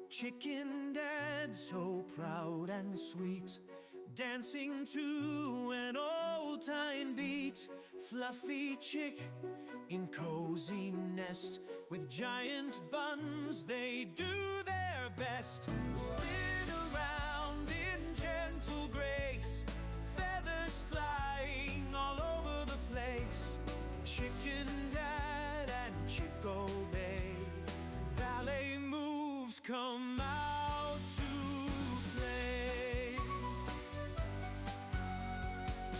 Chicken Dad, so proud and sweet, dancing to an old-time beat. Fluffy chick in cozy nest, with giant buns they do their best. Spin around in gentle grace, feathers flying all over the place. Chicken Dad and Chick obey, ballet moves come out to play.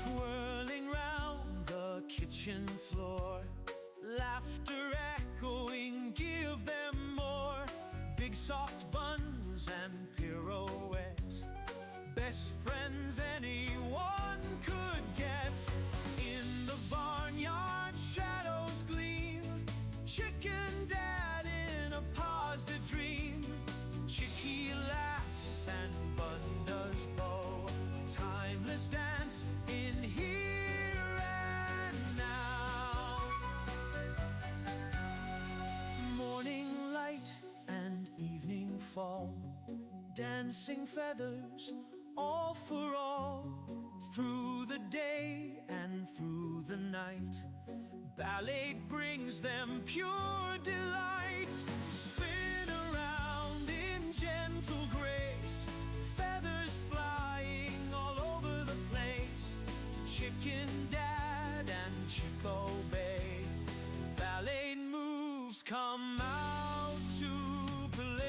Twirling round the kitchen floor, laughter echoing, give them more. Big soft buns and pirouettes, best friends anyone could get. In the barnyard shadows gleam, Chicken Dad in a positive dream. Chicky laughs and Bun does bow, timeless dance in here and now. Morning light and evening fall, dancing feathers all for all. Through the day and through the night, ballet brings them pure delight. Spin around in gentle grace, feathers flying all over the place. Chicken Dad and Chick obey, ballet moves come out to play.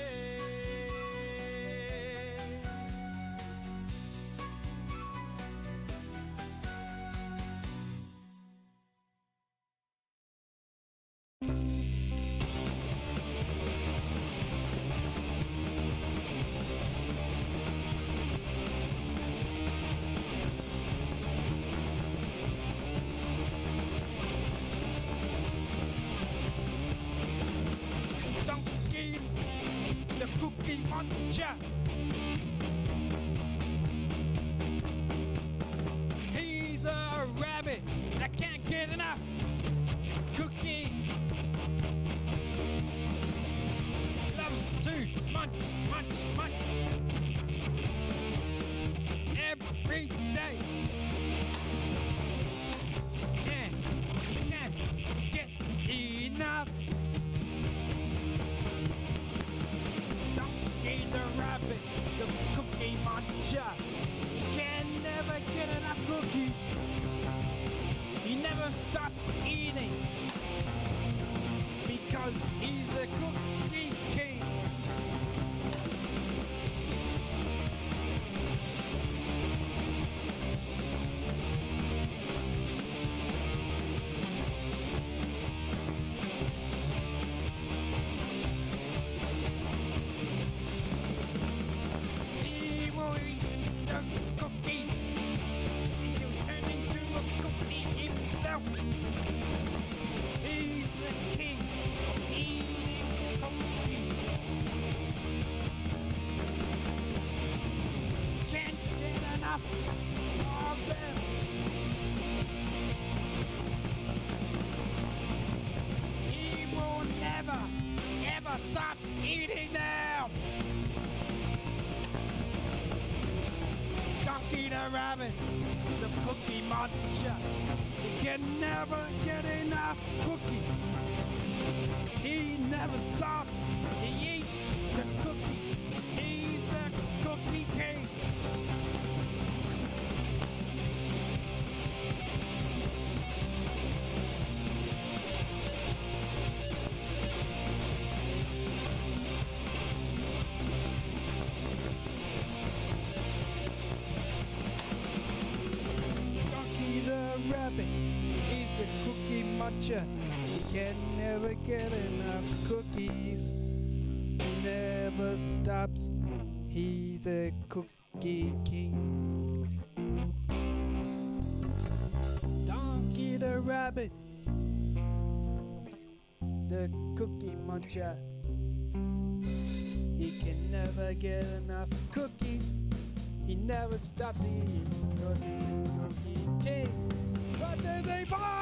The Cookie Monster. He's a rabbit that can't get enough cookies. Loves to munch, munch, munch every day. And he can't get enough. The rabbit, the Cookie Monster, he can never get enough cookies. He never stops eating because he's a cookie king. He's the king of eating cookies. He can't get enough of them. He will never, ever stop eating them. Donkey the rabbit, the Cookie Monster, he can never get enough cookies. He never stops, he eats the cookies. He's a cookie king. The rabbit, he's a cookie muncher. He can never get enough cookies. He never stops. He's a cookie king. Donkey the rabbit, the cookie muncher. He can never get enough cookies. He never stops eating because he's a cookie king. What does he people!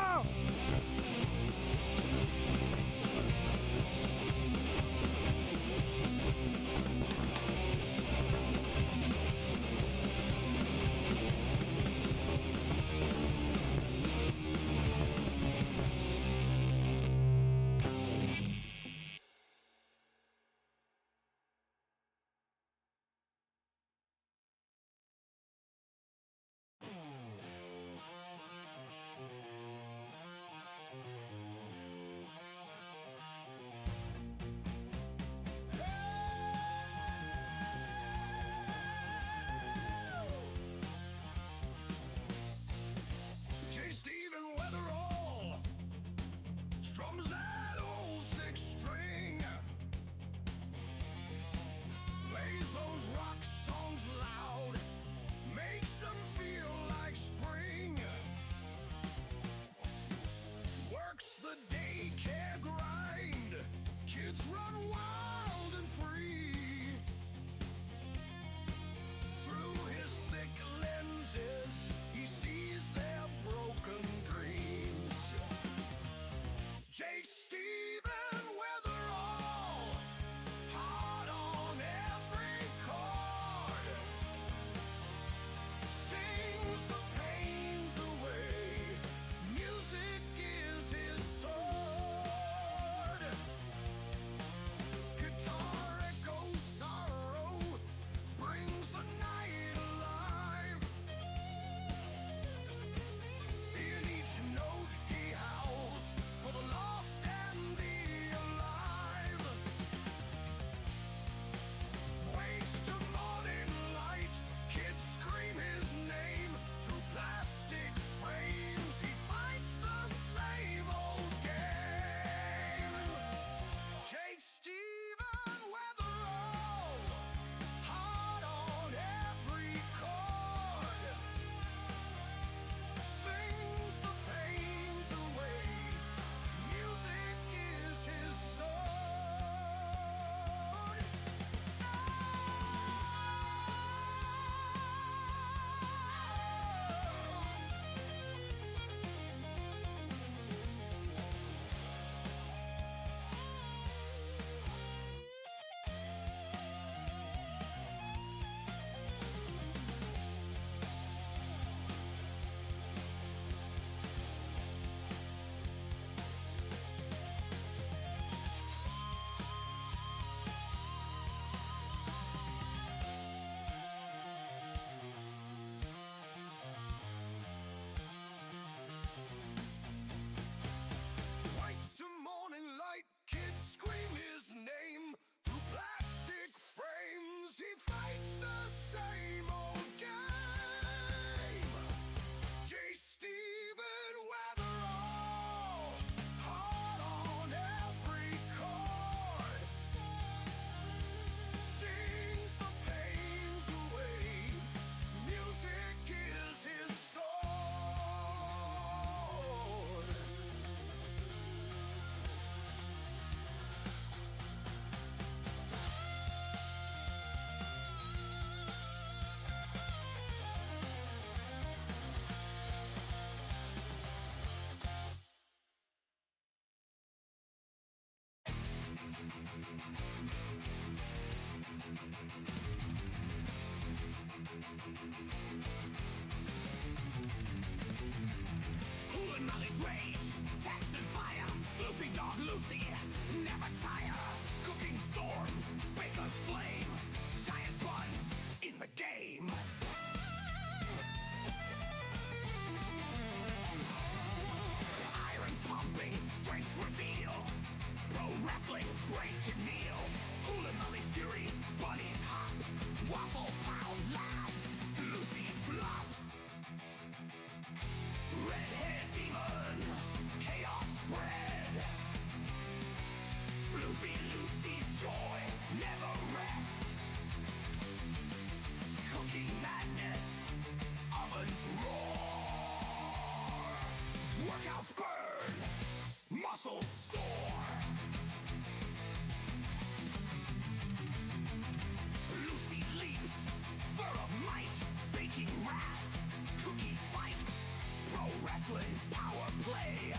play.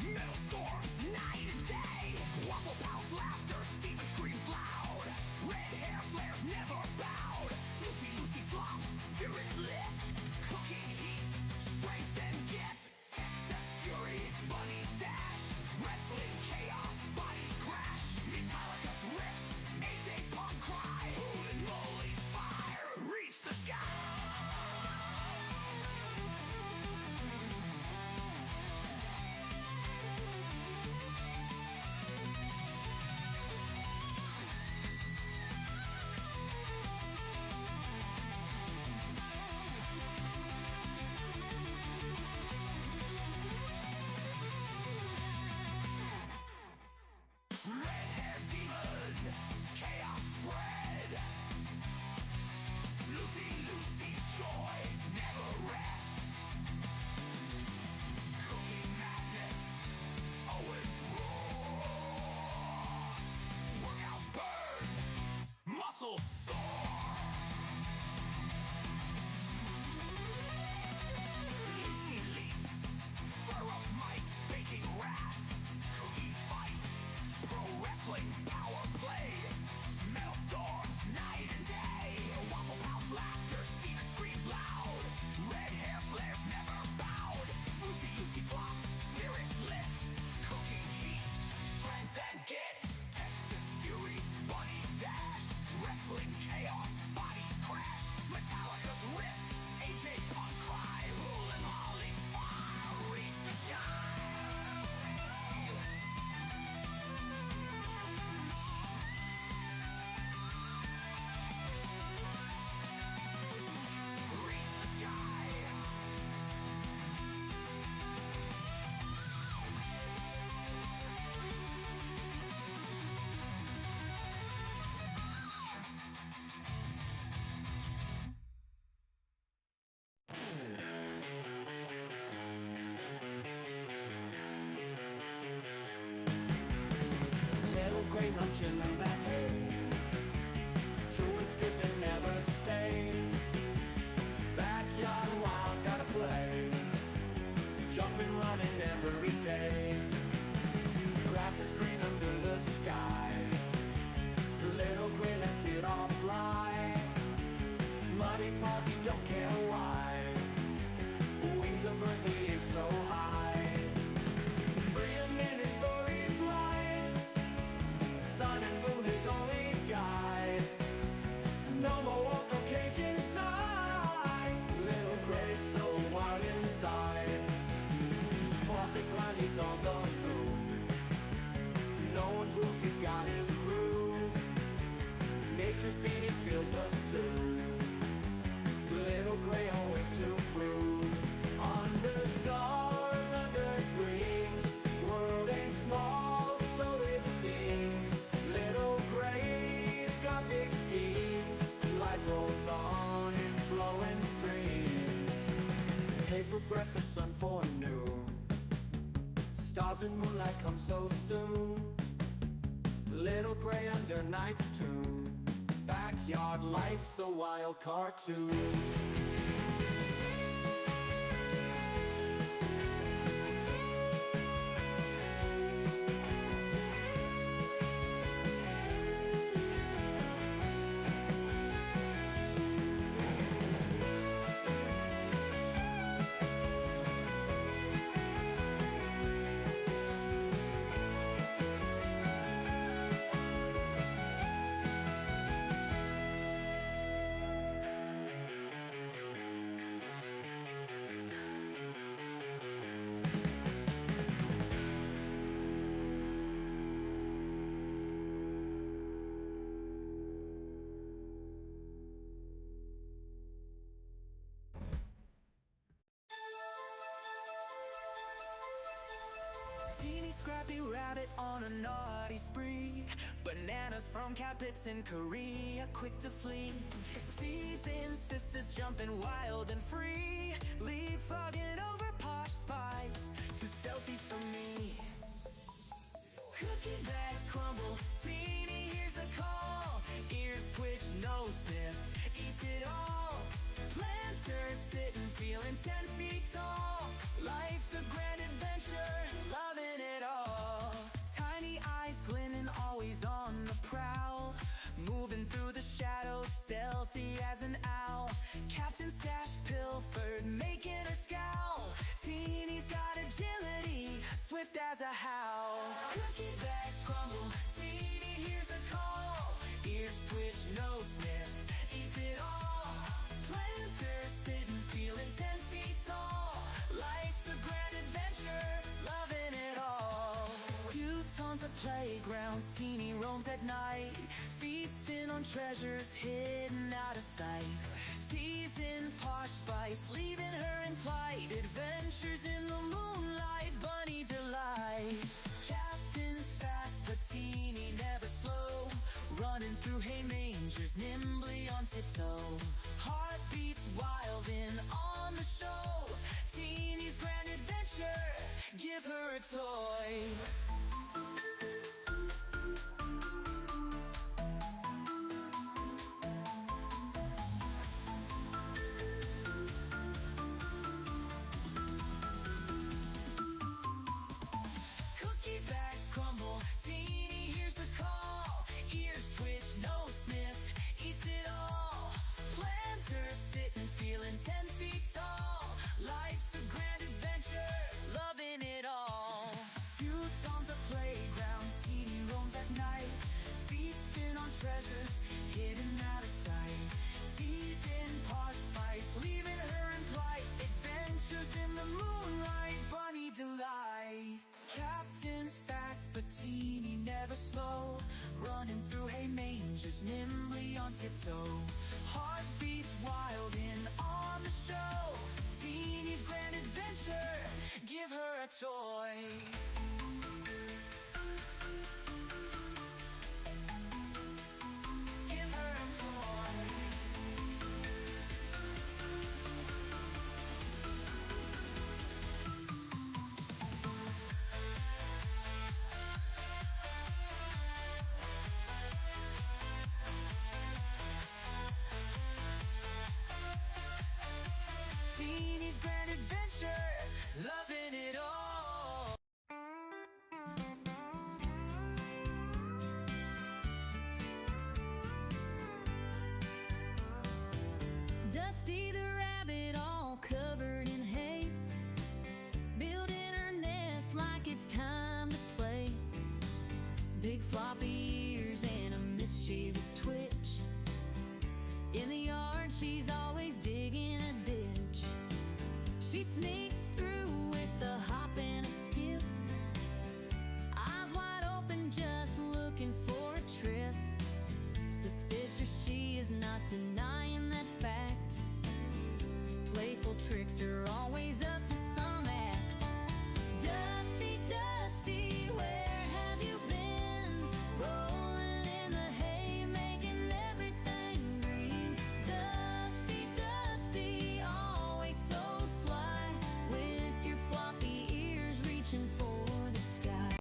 Metal storms, night and day. Waffle pounds, laughter, Steven screams loud. Red hair flares, never bowed. Floofy loosey flops, spirits lift. Cooking heat, strength and get. Excess fury, bunnies dash. Wrestling chaos, bodies crash. Metallica's riffs, AJ Punk cry. Holy moly's fire, reach the sky. Red-haired demon, chaos spread. Lucy Lucy's joy never rests. Cooking madness, always raw. Workouts burn, muscles sore. Lucy leaps, fur of might, baking wrath. Cookie fight, pro wrestling power play. Metal storms, night and day. Waffle pounds, laughter, Steven screams loud. Red hair flares, never bowed. Floofy Lucy flops, spirits lift. Cooking heat, strength and git. Texas fury, bunnies dash. Wrestling chaos, bodies crash. Metallica's riffs, AJ Punk cry. Hool and Holly's fire, reach the sky. Reach the sky. Little gray luncheon in the hay. Chewing, skipping, never stays. Backyard wild, gotta play. Jumping, running every day. Grass is green under the sky. Little gray lets it all fly. Muddy paws, he don't care why. Wings of earth, he aim so high. Freedom in his story flight. Sun and moon his only guide. No more walls, no cage inside. Little gray, so wild inside. Boss and grind, he's on the move. No one's rules, he's got his groove. Nature's beat, he feels the soothe. Little gray, always to prove. Under stars, under dreams. World ain't small, so it seems. Little gray's got big schemes. Life rolls on in flowing streams. Hay for breakfast, sun for noon. Stars and moonlight come so soon. Little gray under night's tune. Backyard life's a wild cartoon. Teeny scrappy rabbit on a naughty spree. Bananas from cat pits in Korea, quick to flee. Teasing sisters jumping wild and free. Leapfrogging over posh spikes, too stealthy for me. Cookie bags crumble, Teeny hears a call. Ears twitch, nose sniff, eats it all. Planters sitting, feeling 10 feet tall. Life's a grand adventure, has a howl. Cookie bags crumble, Teeny hears the call. Ears twitch, nose sniff, eats it all. Planter sitting, feeling 10 feet tall. Life's a grand adventure, loving it all. Few tons of playgrounds, Teeny roams at night, feasting on treasures hidden out of sight. Teasing Posh Spice, leaving her in plight. Adventures in the moonlight, bunny delight. Captain's fast, but Teeny never slow. Running through hay mangers, nimbly on tiptoe. Heartbeats wild in on the show. Teeny's grand adventure, give her a toy. Treasures hidden out of sight. Teasing Posh Spice, leaving her in plight. Adventures in the moonlight, bunny delight. Captain's fast, but Teeny never slow. Running through hay mangers, nimbly on tiptoe. Heartbeats wild in on the show. Teeny's grand adventure, give her a toy. Teeny's grand adventure, loving it all. Dusty the rabbit, all covered in hay, building her nest like it's time to play. Big floppy ears and a mischievous twitch. In the yard, she's always digging a ditch. She sneaks through with a hop and a skip, eyes wide open, just looking for a trip. Suspicious, she is not denying that fact. Playful trickster, always up to some act. Dusty, Dusty, where have you been? Rolling in the hay, making everything green. Dusty, Dusty, always so sly, with your floppy ears reaching for the sky.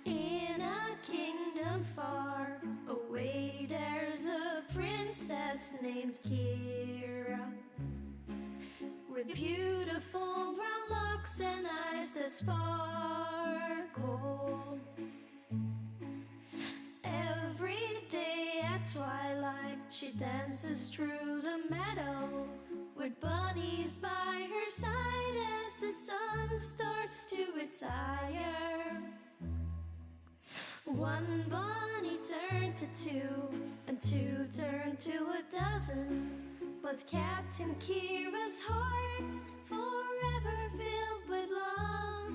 In a kingdom far away, there's a princess named Kira, with beautiful brown locks and eyes that sparkle. Every day at twilight, she dances through the meadow, with bunnies by her side as the sun starts to retire. One bunny turned to two, and two turned to a dozen. But Captain Kira's heart's forever filled with love.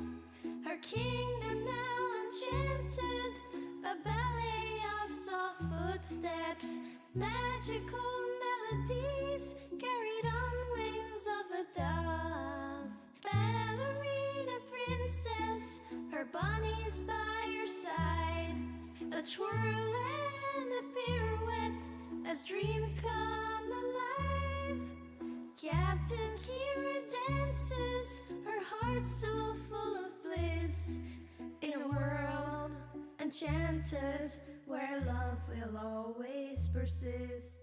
Her kingdom now enchanted, a ballet of soft footsteps, magical melodies carried on wings of a dove. Ballerina princess, her bunnies by your side, a twirl and a pirouette as dreams come alive. Captain Kira dances, her heart so full of bliss, in a world enchanted where love will always persist.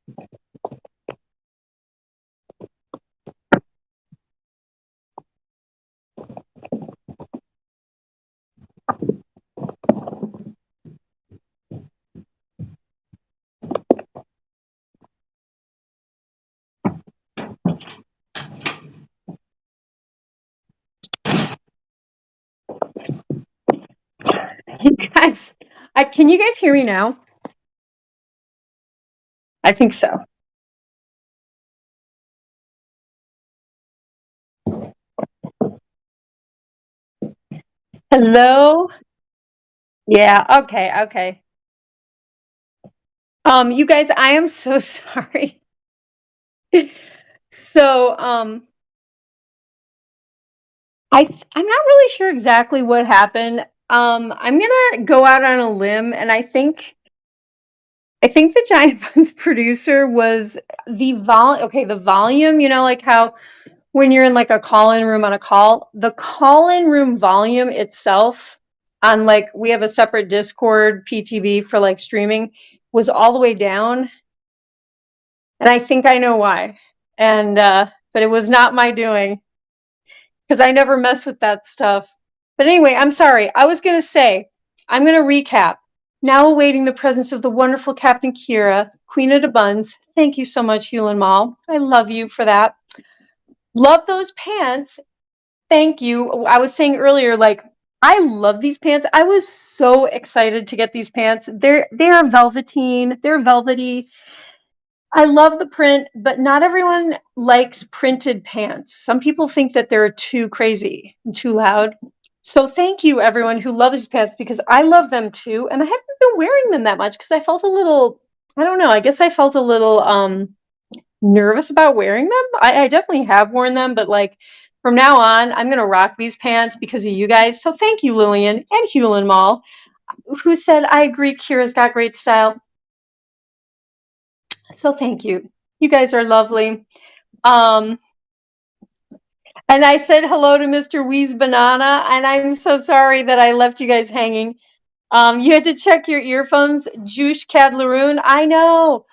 You guys, can you guys hear me now? I think so. Hello? Yeah, okay. You guys, I am so sorry. So, I'm not really sure exactly what happened. I'm gonna go out on a limb, and I think the Giant Bunz producer was the volume, you know, like how when you're in like a call-in room on a call, the call-in room volume itself on like we have a separate Discord PTB for like streaming was all the way down. And I think I know why. And but it was not my doing because I never mess with that stuff. But anyway, I'm sorry. I was gonna say, I'm gonna recap. Now awaiting the presence of the wonderful Captain Kira, Queen of the Buns. Thank you so much, Hewlin Mall. I love you for that. Love those pants. Thank you. I was saying earlier, like, I love these pants. I was so excited to get these pants. They are velveteen. They're velvety. I love the print, but not everyone likes printed pants. Some people think that they're too crazy and too loud. So thank you everyone who loves these pants because I love them too, and I haven't been wearing them that much because I felt a little, I don't know, I guess I felt a little nervous about wearing them. I definitely have worn them, but like from now on, I'm gonna rock these pants because of you guys. So thank you, Lillian and Hewlin Mall, who said I agree Kira's got great style. So thank you. You guys are lovely. Um, and I said hello to Mr. Wee's Banana, and I'm so sorry that I left you guys hanging. You had to check your earphones, Juice Cadlaroon. I know.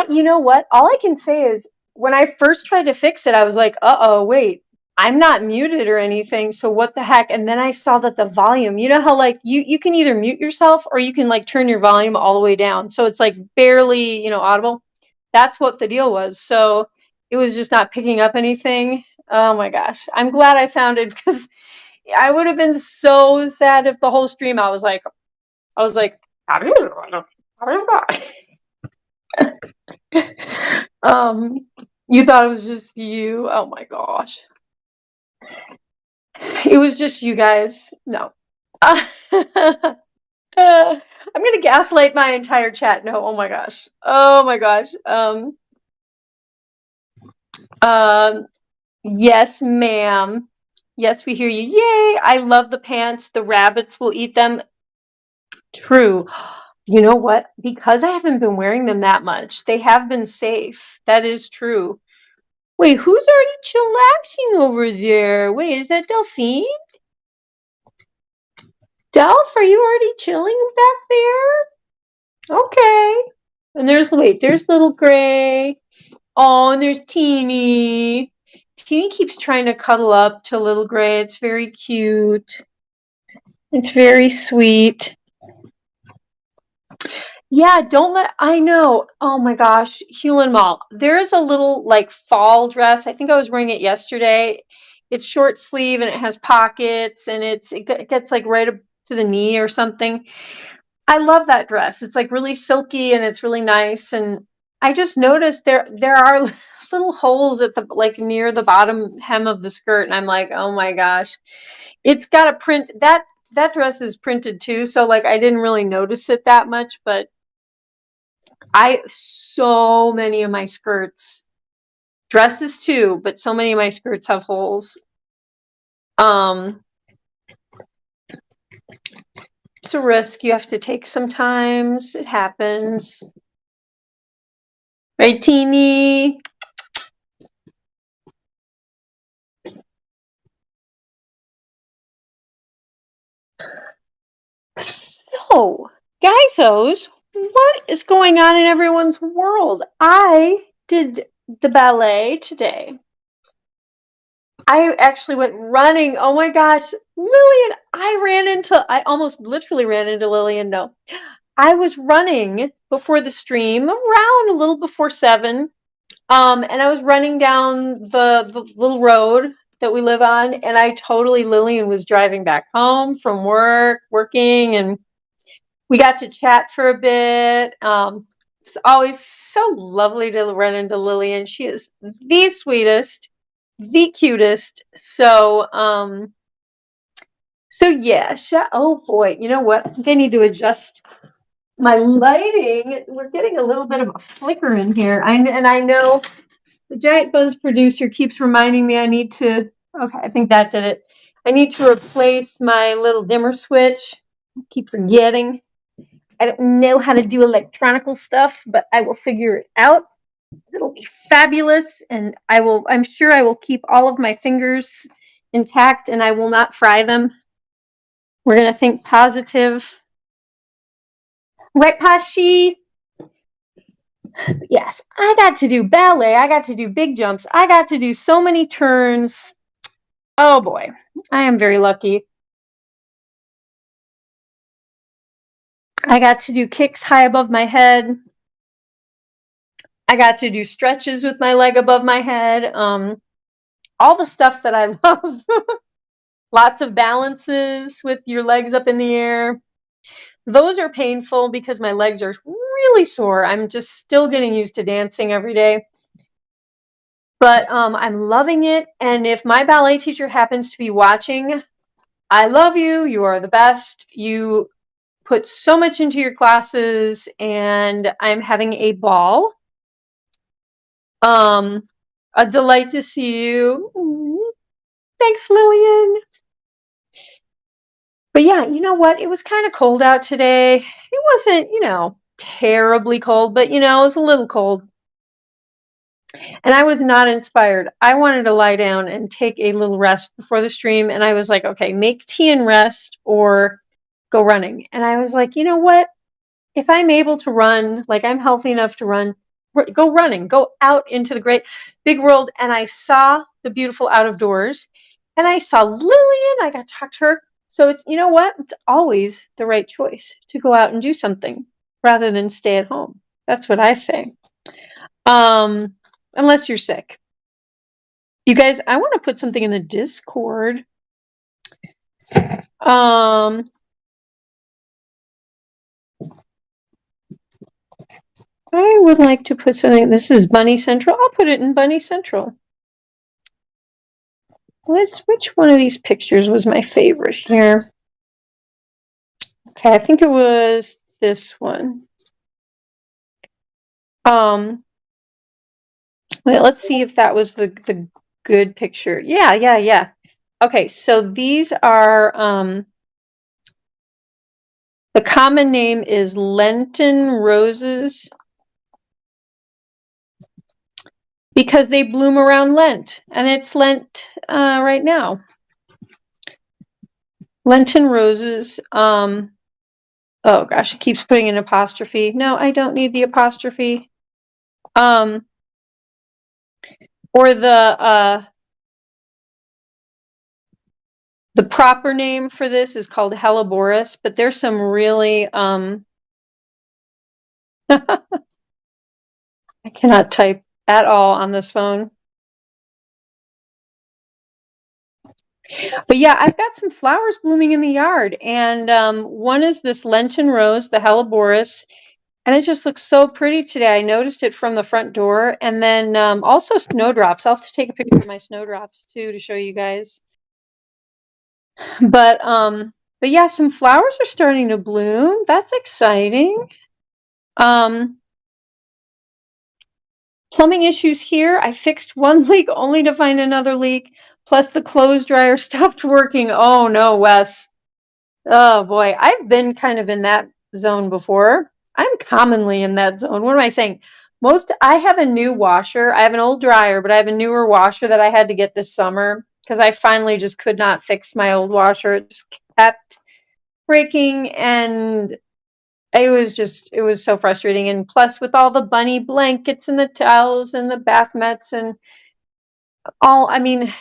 You know what? All I can say is when I first tried to fix it, I was like, uh-oh, wait, I'm not muted or anything. So what the heck? And then I saw that the volume, you know how like you can either mute yourself or you can like turn your volume all the way down. So it's like barely, you know, audible. That's what the deal was. So it was just not picking up anything. Oh my gosh. I'm glad I found it because I would have been so sad if the whole stream I was like, um, you thought it was just you. Oh my gosh. It was just you guys. No. I'm gonna gaslight my entire chat. No, oh my gosh. Oh my gosh. Um, yes, ma'am. Yes, we hear you. Yay! I love the pants. The rabbits will eat them. True. You know what? Because I haven't been wearing them that much, they have been safe. That is true. Wait, who's already chillaxing over there? Wait, is that Delphine? Delph, are you already chilling back there? Okay. And there's little Gray. Oh, and there's Teeny. Teeny keeps trying to cuddle up to little Gray. It's very cute. It's very sweet. Yeah, I know. Oh my gosh, Hewlin Mall. There is a little like fall dress. I think I was wearing it yesterday. It's short sleeve and it has pockets and it gets like right up to the knee or something. I love that dress. It's like really silky and it's really nice. And I just noticed there are little holes at the like near the bottom hem of the skirt, and I'm like, oh my gosh, it's got a print that dress is printed too. So like I didn't really notice it that much, but so many of my skirts, dresses too, but so many of my skirts have holes. It's a risk you have to take sometimes. It happens. Right, Teeny? So, guysos, What is going on in everyone's world? I did the ballet today. I actually went running. Oh my gosh, Lillian, I almost literally ran into Lillian. No, I was running before the stream around a little before 7. And I was running down the little road that we live on, and Lillian was driving back home from working, and we got to chat for a bit. It's always so lovely to run into Lillian. She is the sweetest, the cutest. So yeah. Oh boy, you know what? I think I need to adjust my lighting. We're getting a little bit of a flicker in here. I know the Giant Bunz producer keeps reminding me I need to. Okay, I think that did it. I need to replace my little dimmer switch. I keep forgetting. I don't know how to do electronical stuff, but I will figure it out. It'll be fabulous, and I'm sure I will keep all of my fingers intact, and I will not fry them. We're gonna think positive. Right, Pashi? Yes, I got to do ballet. I got to do big jumps. I got to do so many turns. Oh boy, I am very lucky. I got to do kicks high above my head. I got to do stretches with my leg above my head. All the stuff that I love. Lots of balances with your legs up in the air. Those are painful because my legs are really sore. I'm just still getting used to dancing every day. But I'm loving it. And if my ballet teacher happens to be watching, I love you. You are the best. You put so much into your classes, and I'm having a ball. A delight to see you. Thanks, Lillian. But yeah, you know what? It was kind of cold out today. It wasn't, terribly cold, but it was a little cold. And I was not inspired. I wanted to lie down and take a little rest before the stream. And I was like, okay, make tea and rest or go running. And I was like, you know what? If I'm able to run, like I'm healthy enough to run, go running, go out into the great big world. And I saw the beautiful out of doors, and I saw Lillian. I got to talk to her. So it's, you know what? It's always the right choice to go out and do something rather than stay at home. That's what I say. Unless you're sick. You guys, I want to put something in the Discord. I would like to put something. This is Bunny Central. I'll put it in Bunny Central. Which one of these pictures was my favorite here? Okay, I think it was this one. Wait, let's see if that was the good picture. Yeah. Okay, so these are the common name is Lenten roses because they bloom around Lent, and it's Lent right now. Lenten roses. Oh gosh, it keeps putting an apostrophe. No, I don't need the apostrophe. Or the proper name for this is called Helleborus, but there's some really I cannot type at all on this phone. But yeah, I've got some flowers blooming in the yard, and one is this Lenten rose, the Helleborus, and it just looks so pretty today. I noticed it from the front door, and then also snowdrops. I'll have to take a picture of my snowdrops too to show you guys. But yeah, some flowers are starting to bloom. That's exciting. Plumbing issues here. I fixed one leak only to find another leak. Plus the clothes dryer stopped working. Oh no, Wes. Oh boy, I've been kind of in that zone before. I'm commonly in that zone. What am I saying? I have a new washer. I have an old dryer, but I have a newer washer that I had to get this summer because I finally just could not fix my old washer. It just kept breaking, and It was so frustrating. And plus with all the bunny blankets and the towels and the bath mats and all, I mean,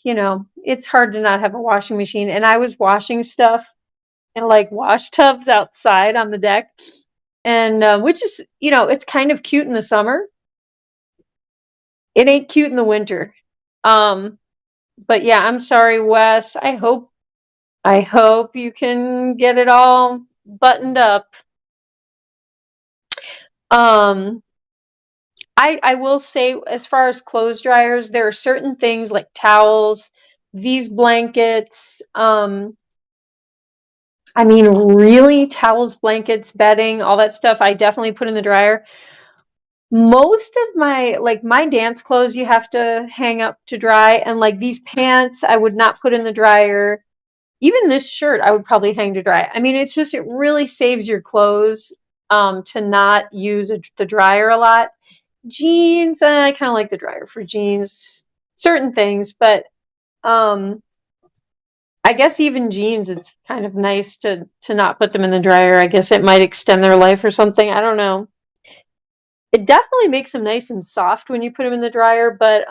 it's hard to not have a washing machine. And I was washing stuff in like wash tubs outside on the deck. And which is, it's kind of cute in the summer. It ain't cute in the winter. But yeah, I'm sorry, Wes. I hope you can get it all buttoned up. I will say, as far as clothes dryers, there are certain things like towels, these blankets, I mean, really, towels, blankets, bedding, all that stuff, I definitely put in the dryer. Most of my dance clothes, you have to hang up to dry, and like these pants, I would not put in the dryer. Even this shirt, I would probably hang to dry. I mean, it's just, it really saves your clothes to not use the dryer a lot. Jeans, I kind of like the dryer for jeans, certain things, but I guess even jeans, it's kind of nice to not put them in the dryer. I guess it might extend their life or something. I don't know. It definitely makes them nice and soft when you put them in the dryer, but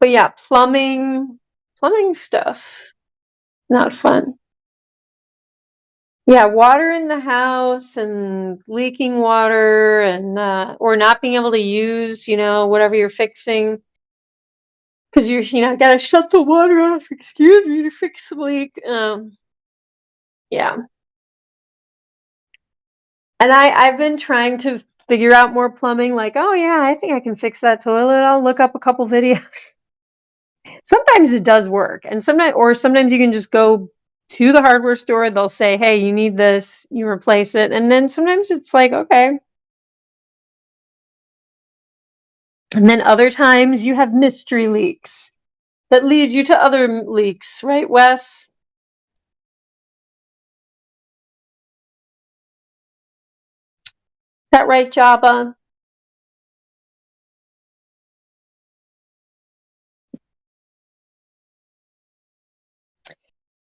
yeah, plumbing stuff, not fun. Yeah, water in the house and leaking water and or not being able to use, whatever you're fixing because gotta shut the water off, excuse me, to fix the leak. Yeah. And I've been trying to figure out more plumbing, like, oh yeah, I think I can fix that toilet. I'll look up a couple videos. Sometimes it does work, and sometimes you can just go to the hardware store. They'll say, hey, you need this, you replace it, and then sometimes it's like, okay. And then other times you have mystery leaks that lead you to other leaks, right, Wes? Is that right, Jabba?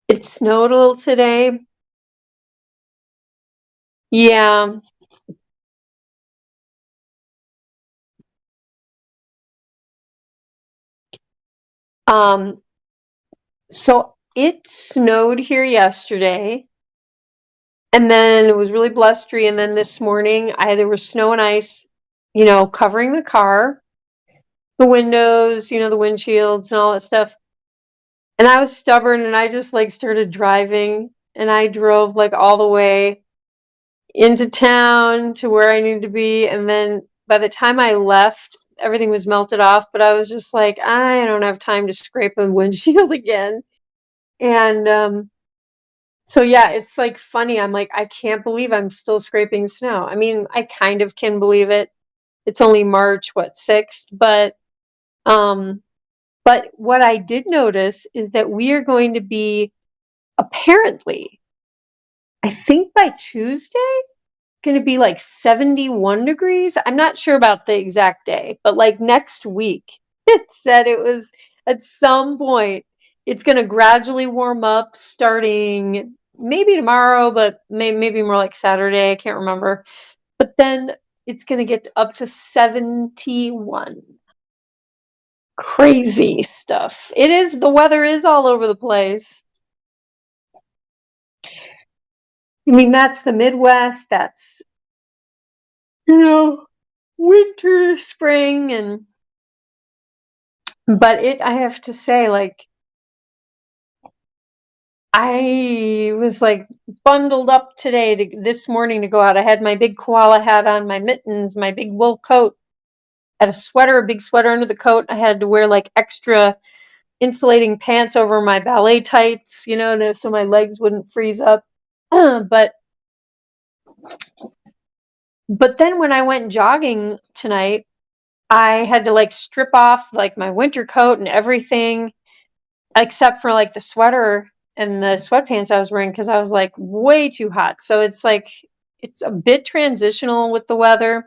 It snowed a little today. Yeah. Um, so it snowed here yesterday, and then it was really blustery, and then this morning there was snow and ice, covering the car, the windows, the windshields and all that stuff. And I was stubborn and I just like started driving, and I drove like all the way into town to where I needed to be, and then by the time I left, everything was melted off, but I was just like, I don't have time to scrape a windshield again. And so yeah, it's like funny. I'm like, I can't believe I'm still scraping snow. I mean, I kind of can believe it. It's only March, 6th, but what I did notice is that we are going to be, apparently, I think by Tuesday, going to be like 71 degrees. I'm not sure about the exact day, but like next week, it said it was at some point, it's going to gradually warm up starting maybe tomorrow, but maybe more like Saturday. I can't remember. But then it's going to get up to 71. Crazy stuff. The weather is all over the place. I mean, that's the Midwest. That's, winter, spring, but I have to say, like, I was like bundled up this morning to go out. I had my big koala hat on, my mittens, my big wool coat. I had a big sweater under the coat. I had to wear like extra insulating pants over my ballet tights, so my legs wouldn't freeze up. but then when I went jogging tonight, I had to like strip off like my winter coat and everything, except for like the sweater and the sweatpants I was wearing, because I was like way too hot. So it's like, it's a bit transitional with the weather.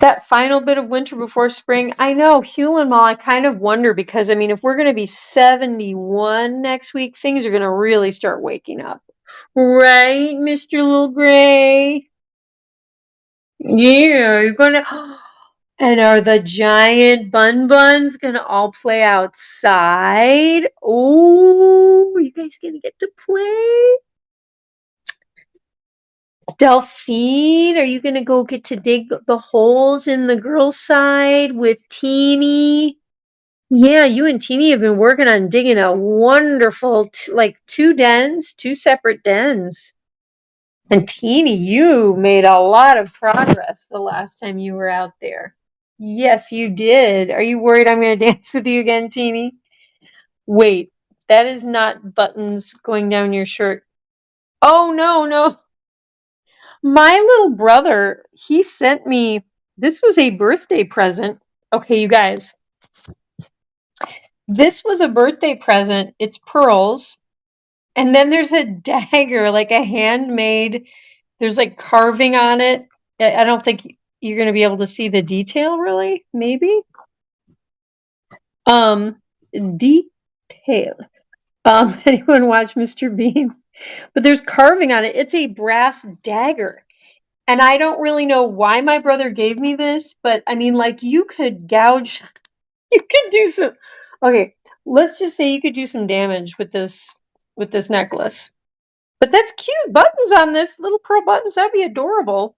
That final bit of winter before spring. I know, Hewlin Mall, I kind of wonder because, I mean, if we're going to be 71 next week, things are going to really start waking up. Right, Mr. Little Gray? Yeah, you're going to. And are the giant buns going to all play outside? Oh, you guys going to get to play? Delphine, are you going to go get to dig the holes in the girls' side with Teeny? Yeah, you and Teeny have been working on digging a wonderful, like 2 dens, 2 separate dens. And Teeny, you made a lot of progress the last time you were out there. Yes, you did. Are you worried I'm going to dance with you again, Teeny? Wait, that is not buttons going down your shirt. Oh, no, no. My little brother, he sent me, this was a birthday present. Okay, you guys. This was a birthday present. It's pearls. And then there's a dagger, like a handmade, there's like carving on it. I don't think you're going to be able to see the detail really, maybe. Detail. Anyone watch Mr. Bean? But there's carving on it. It's a brass dagger. And I don't really know why my brother gave me this, but I mean, like, you could gouge, you could do some, okay, let's just say you could do some damage with this necklace. But that's cute. Buttons on this, little pearl buttons, that'd be adorable.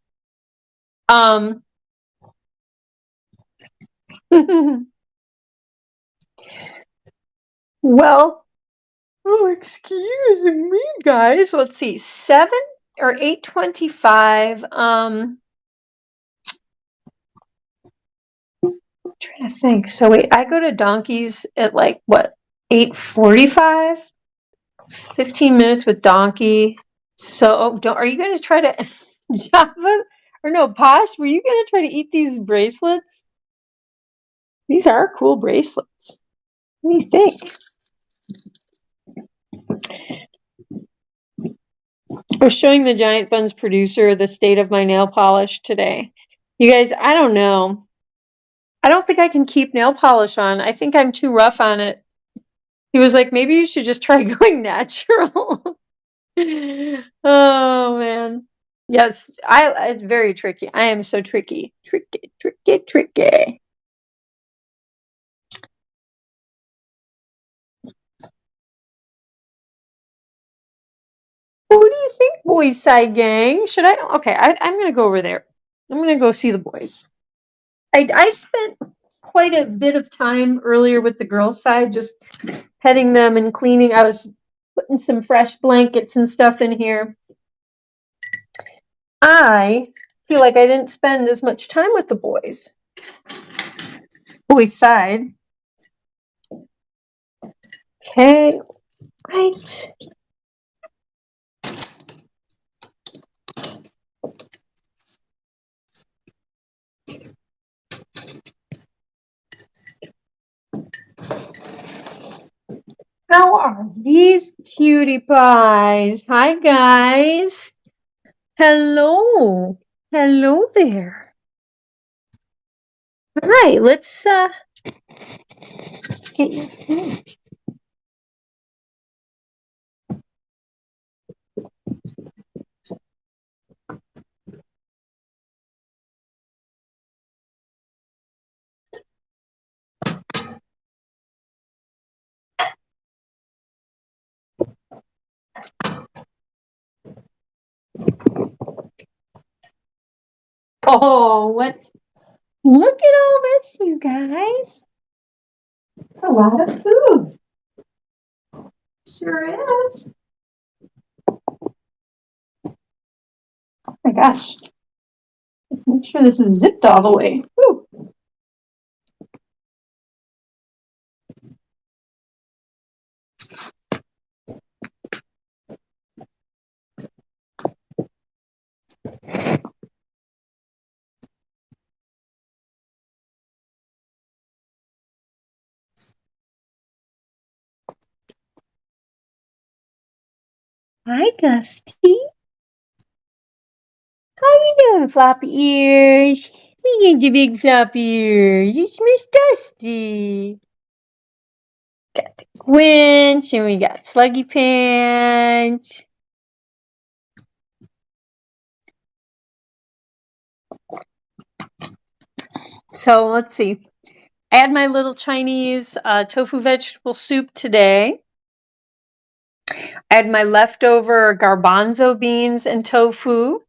Well, oh, excuse me, guys. Let's see, 7 or 8:25. Trying to think. So wait, I go to Donkeys at like what, 8:45? 15 minutes with Donkey. So are you gonna try to Jabba or no, Posh, were you gonna try to eat these bracelets? These are cool bracelets. What do you think? We're showing the Giant Buns producer the state of my nail polish today. You guys, I don't know. I don't think I can keep nail polish on. I think I'm too rough on it. He was like, maybe you should just try going natural. Oh man. Yes, it's very tricky. I am so tricky. Tricky, tricky, tricky. What do you think, boys side gang? Should I? Okay, I'm gonna go over there. I'm gonna go see the boys. I spent quite a bit of time earlier with the girls' side, just petting them and cleaning. I was putting some fresh blankets and stuff in here. I feel like I didn't spend as much time with the boys. Boys' side. Okay, right. How are these cutie pies? Hi, guys. Hello. Hello there. All right, let's get you through. Oh, look at all this, you guys. It's a lot of food. Sure is. Oh my gosh. Make sure this is zipped all the way. Woo. Hi, Dusty. How you doing, floppy ears? We get the big floppy ears. It's Miss Dusty. Got the Gwynch, and we got Sluggy Pants. So let's see. I had my little Chinese tofu vegetable soup today. I had my leftover garbanzo beans and tofu.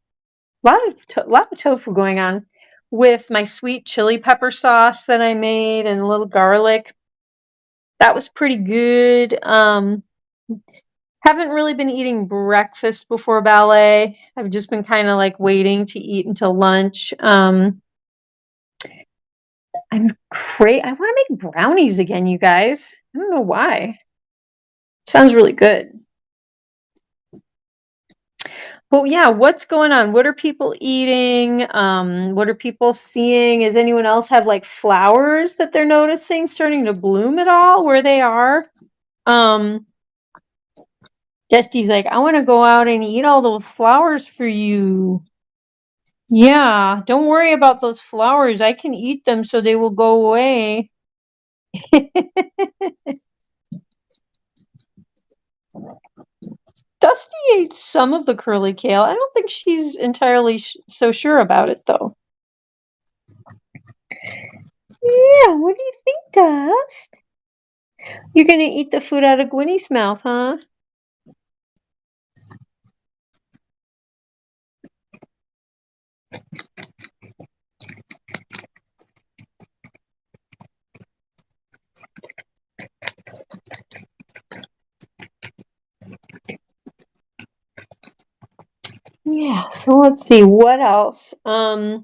A lot of tofu going on with my sweet chili pepper sauce that I made and a little garlic. That was pretty good. Haven't really been eating breakfast before ballet. I've just been kind of like waiting to eat until lunch. I want to make brownies again, you guys. I don't know why. Sounds really good. Well, yeah, what's going on? What are people eating? What are people seeing? Does anyone else have like flowers that they're noticing starting to bloom at all where they are? Dusty's like, I want to go out and eat all those flowers for you. Yeah, don't worry about those flowers. I can eat them so they will go away. Dusty ate some of the curly kale. I don't think she's entirely so sure about it, though. Yeah, what do you think, Dust? You're gonna eat the food out of Gwynnie's mouth, huh? Yeah, so let's see, what else? Yeah,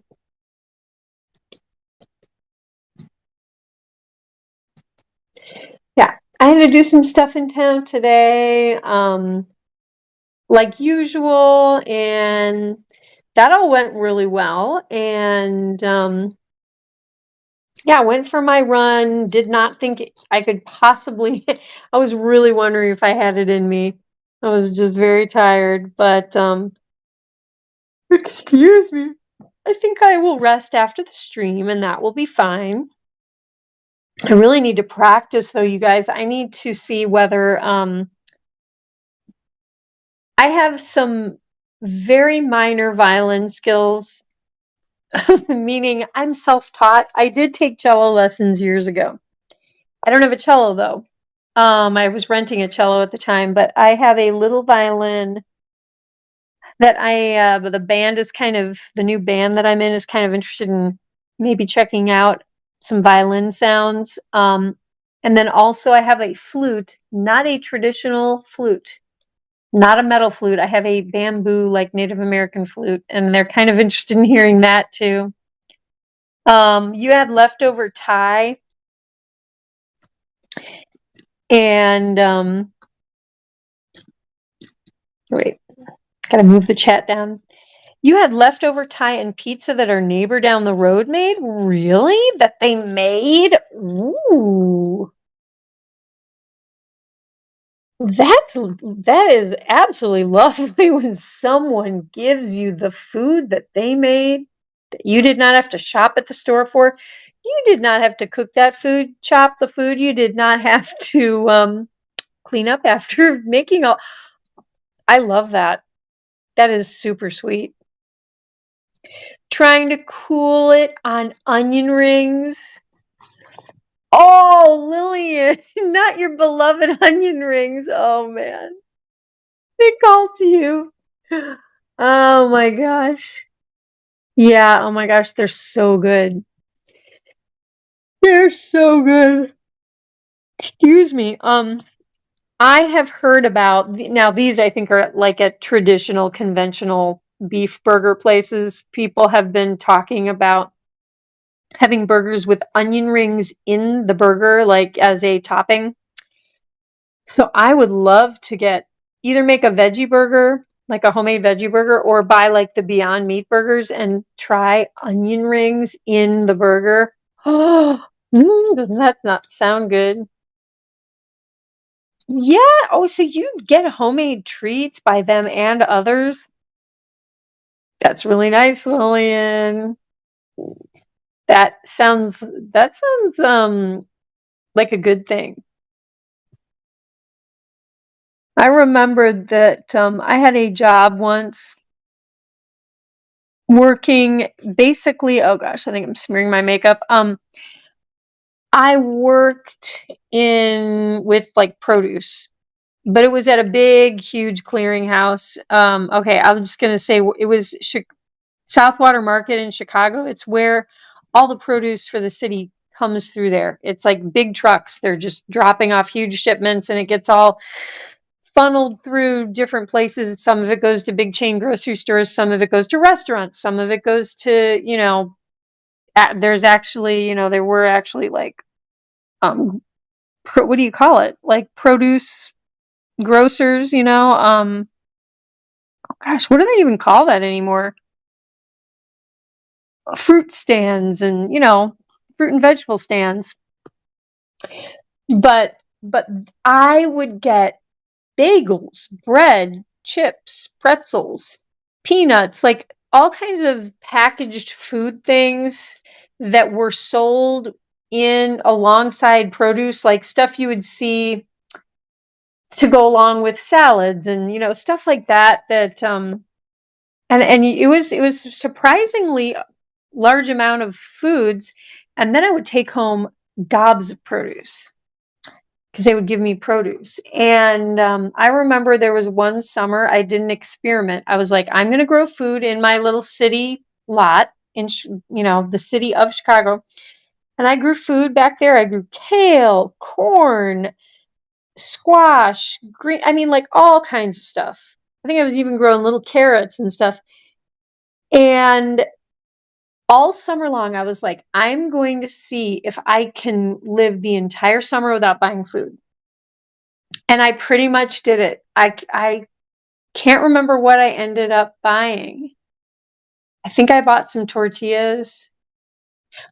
I had to do some stuff in town today, like usual, and that all went really well. And yeah, went for my run. Did not think I could possibly. I was really wondering if I had it in me. I was just very tired, but excuse me. I think I will rest after the stream, and that will be fine. I really need to practice, though, you guys. I need to see whether I have some very minor violin skills, meaning I'm self-taught. I did take cello lessons years ago. I don't have a cello, though. I was renting a cello at the time, but I have a little violin that the band is the new band that I'm in is kind of interested in maybe checking out some violin sounds. And then also I have a flute, not a traditional flute, not a metal flute. I have a bamboo, like Native American flute, and they're kind of interested in hearing that too. You had leftover Thai, and wait, gotta move the chat down. You had leftover Thai and pizza that our neighbor down the road made? Really? That they made? Ooh. That is absolutely lovely when someone gives you the food that they made that you did not have to shop at the store for. You did not have to cook that food, chop the food. You did not have to clean up after making all. I love that. That is super sweet. Trying to cool it on onion rings. Oh, Lillian, not your beloved onion rings. Oh, man. They called to you. Oh, my gosh. Yeah, oh my gosh, they're so good. They're so good. Excuse me. I have heard about, now these I think are like at traditional, conventional beef burger places. People have been talking about having burgers with onion rings in the burger, like as a topping. So I would love to either make a veggie burger, like a homemade veggie burger, or buy like the Beyond Meat burgers and try onion rings in the burger. Oh, doesn't that not sound good? Yeah. Oh, so you get homemade treats by them and others. That's really nice, Lillian. That sounds like a good thing. I remember that I had a job once working basically, oh gosh, I think I'm smearing my makeup. I worked with like produce, but it was at a big, huge clearinghouse. Okay, I'm just gonna say it was Southwater Market in Chicago. It's where all the produce for the city comes through there. It's like big trucks. They're just dropping off huge shipments, and it gets all funneled through different places. Some of it goes to big chain grocery stores. Some of it goes to restaurants. Some of it goes to, there's actually, there were actually like, what do you call it? Like produce grocers, oh gosh, what do they even call that anymore? Fruit stands and, fruit and vegetable stands. But I would get bagels, bread, chips, pretzels, peanuts, like all kinds of packaged food things that were sold in alongside produce, like stuff you would see to go along with salads and, stuff like that, and it was surprisingly large amount of foods. And then I would take home gobs of produce because they would give me produce. And I remember there was one summer I did an experiment. I was like, I'm going to grow food in my little city lot in, the city of Chicago. And I grew food back there. I grew kale, corn, squash, green. I mean, like all kinds of stuff. I think I was even growing little carrots and stuff. And all summer long, I was like, I'm going to see if I can live the entire summer without buying food. And I pretty much did it. I can't remember what I ended up buying. I think I bought some tortillas.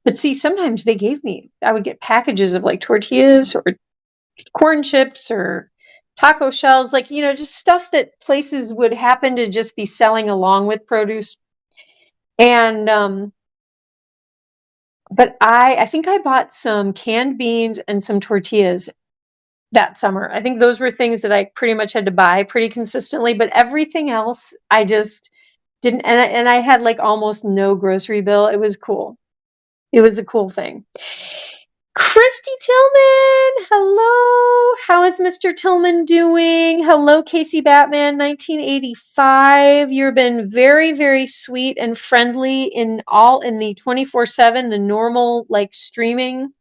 But see, sometimes I would get packages of like tortillas or corn chips or taco shells, like, just stuff that places would happen to just be selling along with produce. And but I think I bought some canned beans and some tortillas that summer. I think those were things that I pretty much had to buy pretty consistently, but everything else I just didn't. And I had like almost no grocery bill. It was cool. It was a cool thing. Christy Tillman, hello. How is Mr. Tillman doing? Hello, Casey Batman, 1985. You've been very, very sweet and friendly in the 24/7, the normal like streaming,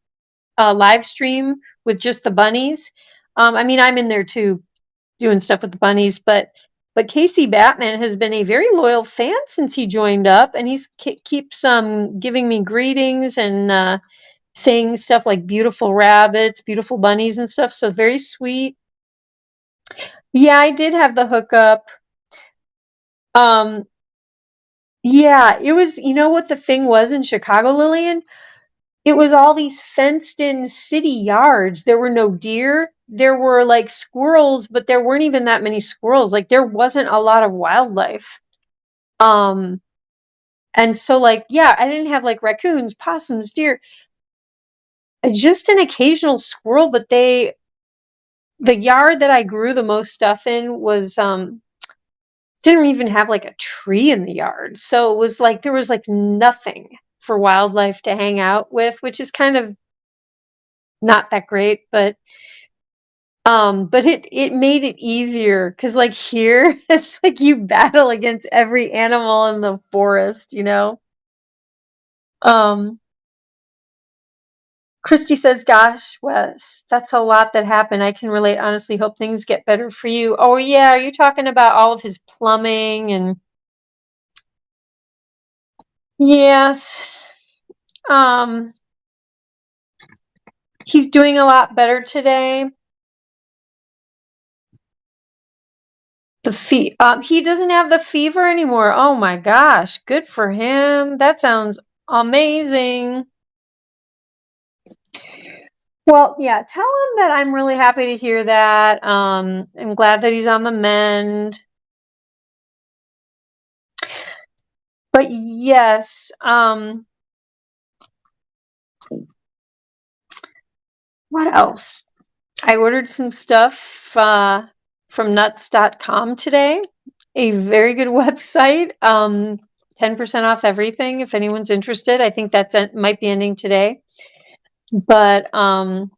live stream with just the bunnies. I mean, I'm in there too, doing stuff with the bunnies, but Casey Batman has been a very loyal fan since he joined up, and he's keeps giving me greetings and saying stuff like beautiful rabbits, beautiful bunnies and stuff. So very sweet. Yeah, I did have the hookup. Yeah, it was, what the thing was in Chicago, Lillian? It was all these fenced in city yards. There were no deer. There were like squirrels, but there weren't even that many squirrels. Like there wasn't a lot of wildlife. And so like, yeah, I didn't have like raccoons, possums, deer, just an occasional squirrel, but the yard that I grew the most stuff in was didn't even have like a tree in the yard. So it was like there was like nothing for wildlife to hang out with, which is kind of not that great, but it made it easier because like here it's like you battle against every animal in the forest, Christy says, gosh, Wes, that's a lot that happened. I can relate. Honestly, hope things get better for you. Oh, yeah. Are you talking about all of his plumbing and. Yes. He's doing a lot better today. He doesn't have the fever anymore. Oh my gosh. Good for him. That sounds amazing. Well, yeah, tell him that I'm really happy to hear that. I'm glad that he's on the mend. But yes, what else? I ordered some stuff from nuts.com today. A very good website. 10% off everything if anyone's interested. I think that might be ending today. But I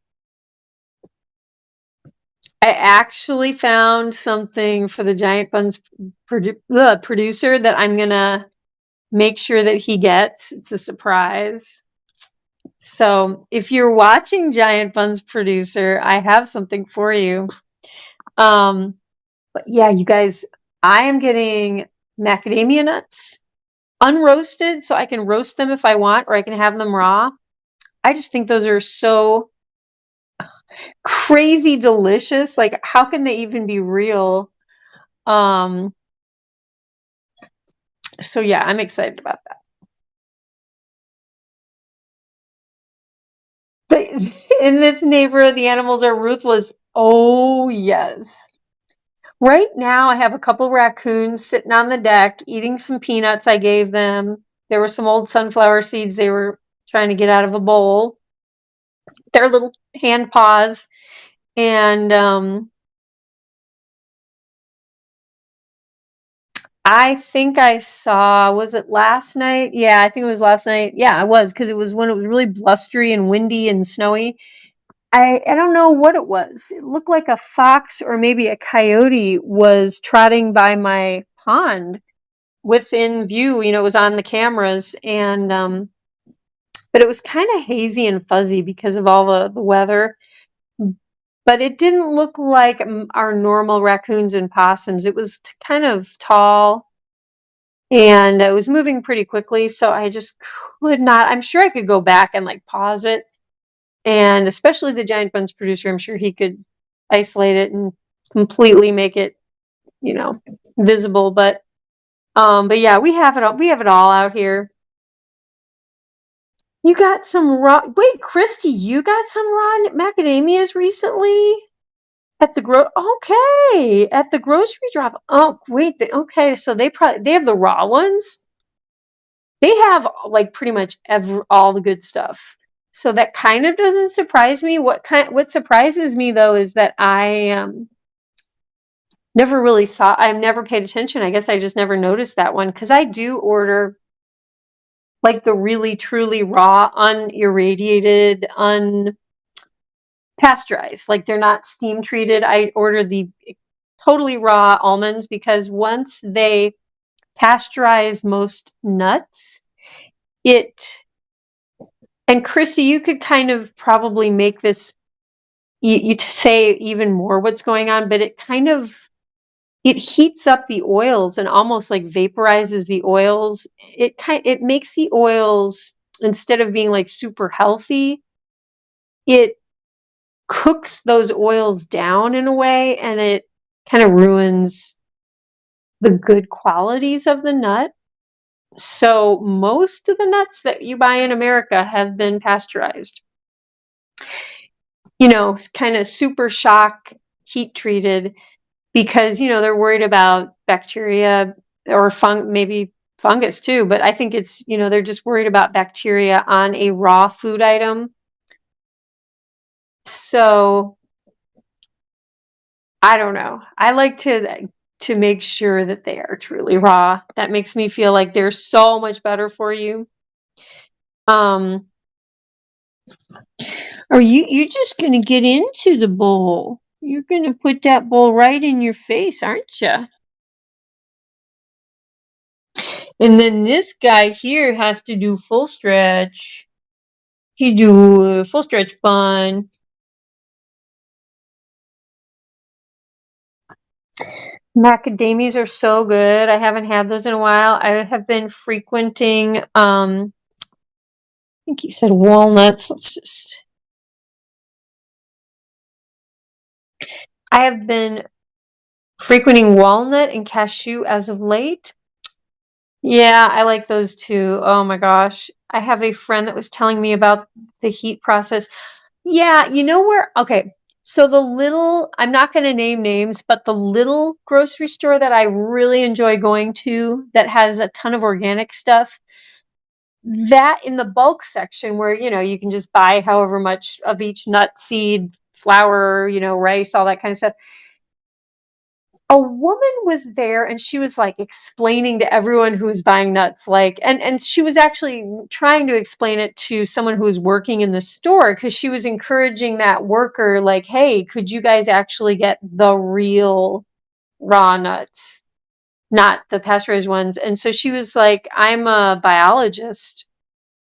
actually found something for the Giant Bunz producer that I'm gonna make sure that he gets. It's a surprise. So if you're watching Giant Bunz producer, I have something for you. But yeah, you guys, I am getting macadamia nuts unroasted so I can roast them if I want, or I can have them raw. I just think those are so crazy delicious. Like, how can they even be real? So yeah, I'm excited about that. But in this neighborhood, the animals are ruthless. Oh yes. Right now, I have a couple raccoons sitting on the deck eating some peanuts I gave them. There were some old sunflower seeds they were trying to get out of a bowl. Their little hand paws. And I think I saw, was it last night? Yeah, I think it was last night. Yeah, it was, because it was when it was really blustery and windy and snowy. I don't know what it was. It looked like a fox or maybe a coyote was trotting by my pond within view. It was on the cameras, and but it was kind of hazy and fuzzy because of all the weather. But it didn't look like our normal raccoons and possums. It was kind of tall, and it was moving pretty quickly, so I just could not. I'm sure I could go back and like pause it, and especially the Giant Bunz producer, I'm sure he could isolate it and completely make it, visible. But yeah, we have it all. We have it all out here. You got some raw. Wait, Christy, you got some raw macadamias recently at the Okay, at the grocery drop. Oh, wait. Okay, so they have the raw ones. They have like pretty much all the good stuff. So that kind of doesn't surprise me. What surprises me though is that I never really saw. I've never paid attention. I guess I just never noticed that one, because I do order like the really truly raw, unirradiated, unpasteurized. Like, they're not steam treated. I order the totally raw almonds because once they pasteurize most nuts, and Christy, you could kind of probably make this, you to say even more what's going on, but it heats up the oils and almost like vaporizes the oils. It makes the oils, instead of being like super healthy, it cooks those oils down in a way, and it kind of ruins the good qualities of the nut. So most of the nuts that you buy in America have been pasteurized. Kind of super shock heat treated, because they're worried about bacteria or maybe fungus too, but I think it's they're just worried about bacteria on a raw food item. So I don't know. I like to make sure that they are truly raw. That makes me feel like they're so much better for you. Are you just gonna get into the bowl? You're gonna put that bowl right in your face, aren't you? And then this guy here has to do full stretch. He do a full stretch bun. Macadamias are so good. I haven't had those in a while. I have been frequenting, I think he said walnuts. I have been frequenting walnut and cashew as of late. Yeah, I like those too. Oh my gosh. I have a friend that was telling me about the heat process. Yeah, okay. So I'm not going to name names, but the little grocery store that I really enjoy going to that has a ton of organic stuff, that in the bulk section where, you can just buy however much of each nut, seed, flour, rice, all that kind of stuff. A woman was there and she was like explaining to everyone who was buying nuts, like, and she was actually trying to explain it to someone who was working in the store, because she was encouraging that worker, like, hey, could you guys actually get the real raw nuts, not the pasteurized ones? And so she was like, I'm a biologist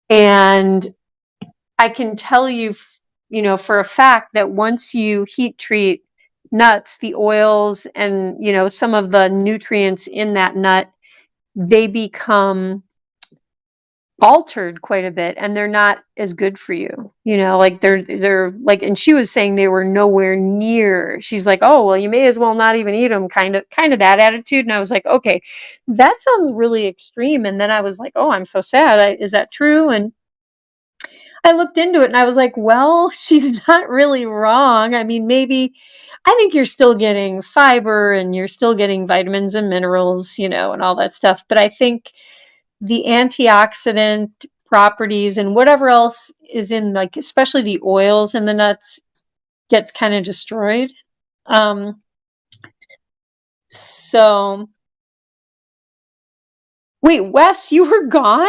and I can tell you, for a fact that once you heat treat nuts, the oils and, some of the nutrients in that nut, they become altered quite a bit and they're not as good for you. Like they're like, and she was saying they were nowhere near. She's like, "Oh, well, you may as well not even eat them," kind of that attitude. And I was like, "Okay, that sounds really extreme." And then I was like, "Oh, I'm so sad. Is that true?" And I looked into it and I was like, well, she's not really wrong. I mean, maybe I think you're still getting fiber and you're still getting vitamins and minerals, and all that stuff. But I think the antioxidant properties and whatever else is in, like, especially the oils in the nuts, gets kind of destroyed. So wait, Wes, you were gone?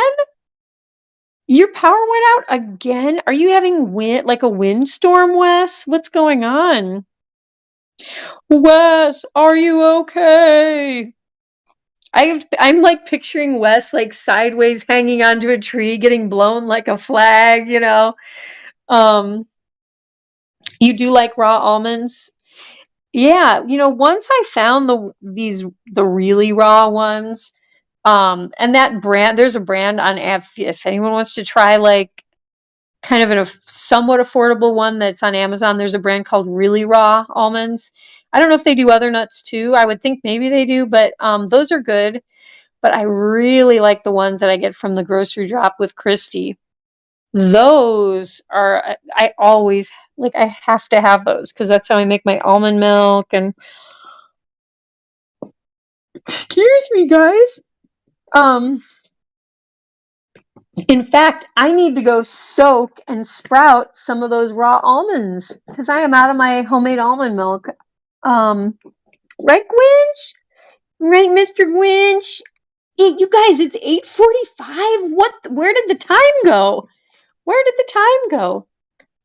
Your power went out again? Are you having like a windstorm, Wes? What's going on? Wes, are you okay? I'm like picturing Wes like sideways hanging onto a tree, getting blown like a flag, Um, you do like raw almonds? Yeah, once I found the really raw ones, and that brand, there's a brand on, if anyone wants to try like kind of a somewhat affordable one that's on Amazon. There's a brand called Really Raw Almonds. I don't know if they do other nuts too. I would think maybe they do, but those are good. But I really like the ones that I get from the grocery drop with Christy. Those are, I always like, I have to have those because that's how I make my almond milk. And excuse me, guys. In fact, I need to go soak and sprout some of those raw almonds because I am out of my homemade almond milk. Right, Gwynch? Right, Mr. Gwynch? Hey, you guys, it's 8:45. What? Where did the time go? Where did the time go?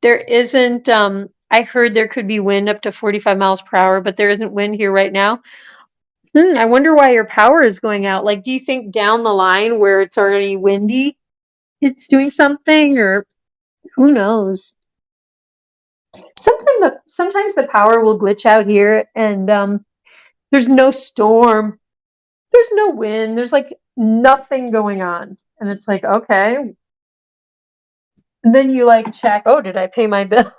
There isn't, I heard there could be wind up to 45 miles per hour, but there isn't wind here right now. I wonder why your power is going out. Like, do you think down the line where it's already windy, it's doing something, or who knows? Sometimes the power will glitch out here and there's no storm, there's no wind, there's like nothing going on. And it's like, okay. And then you like check, oh, did I pay my bill?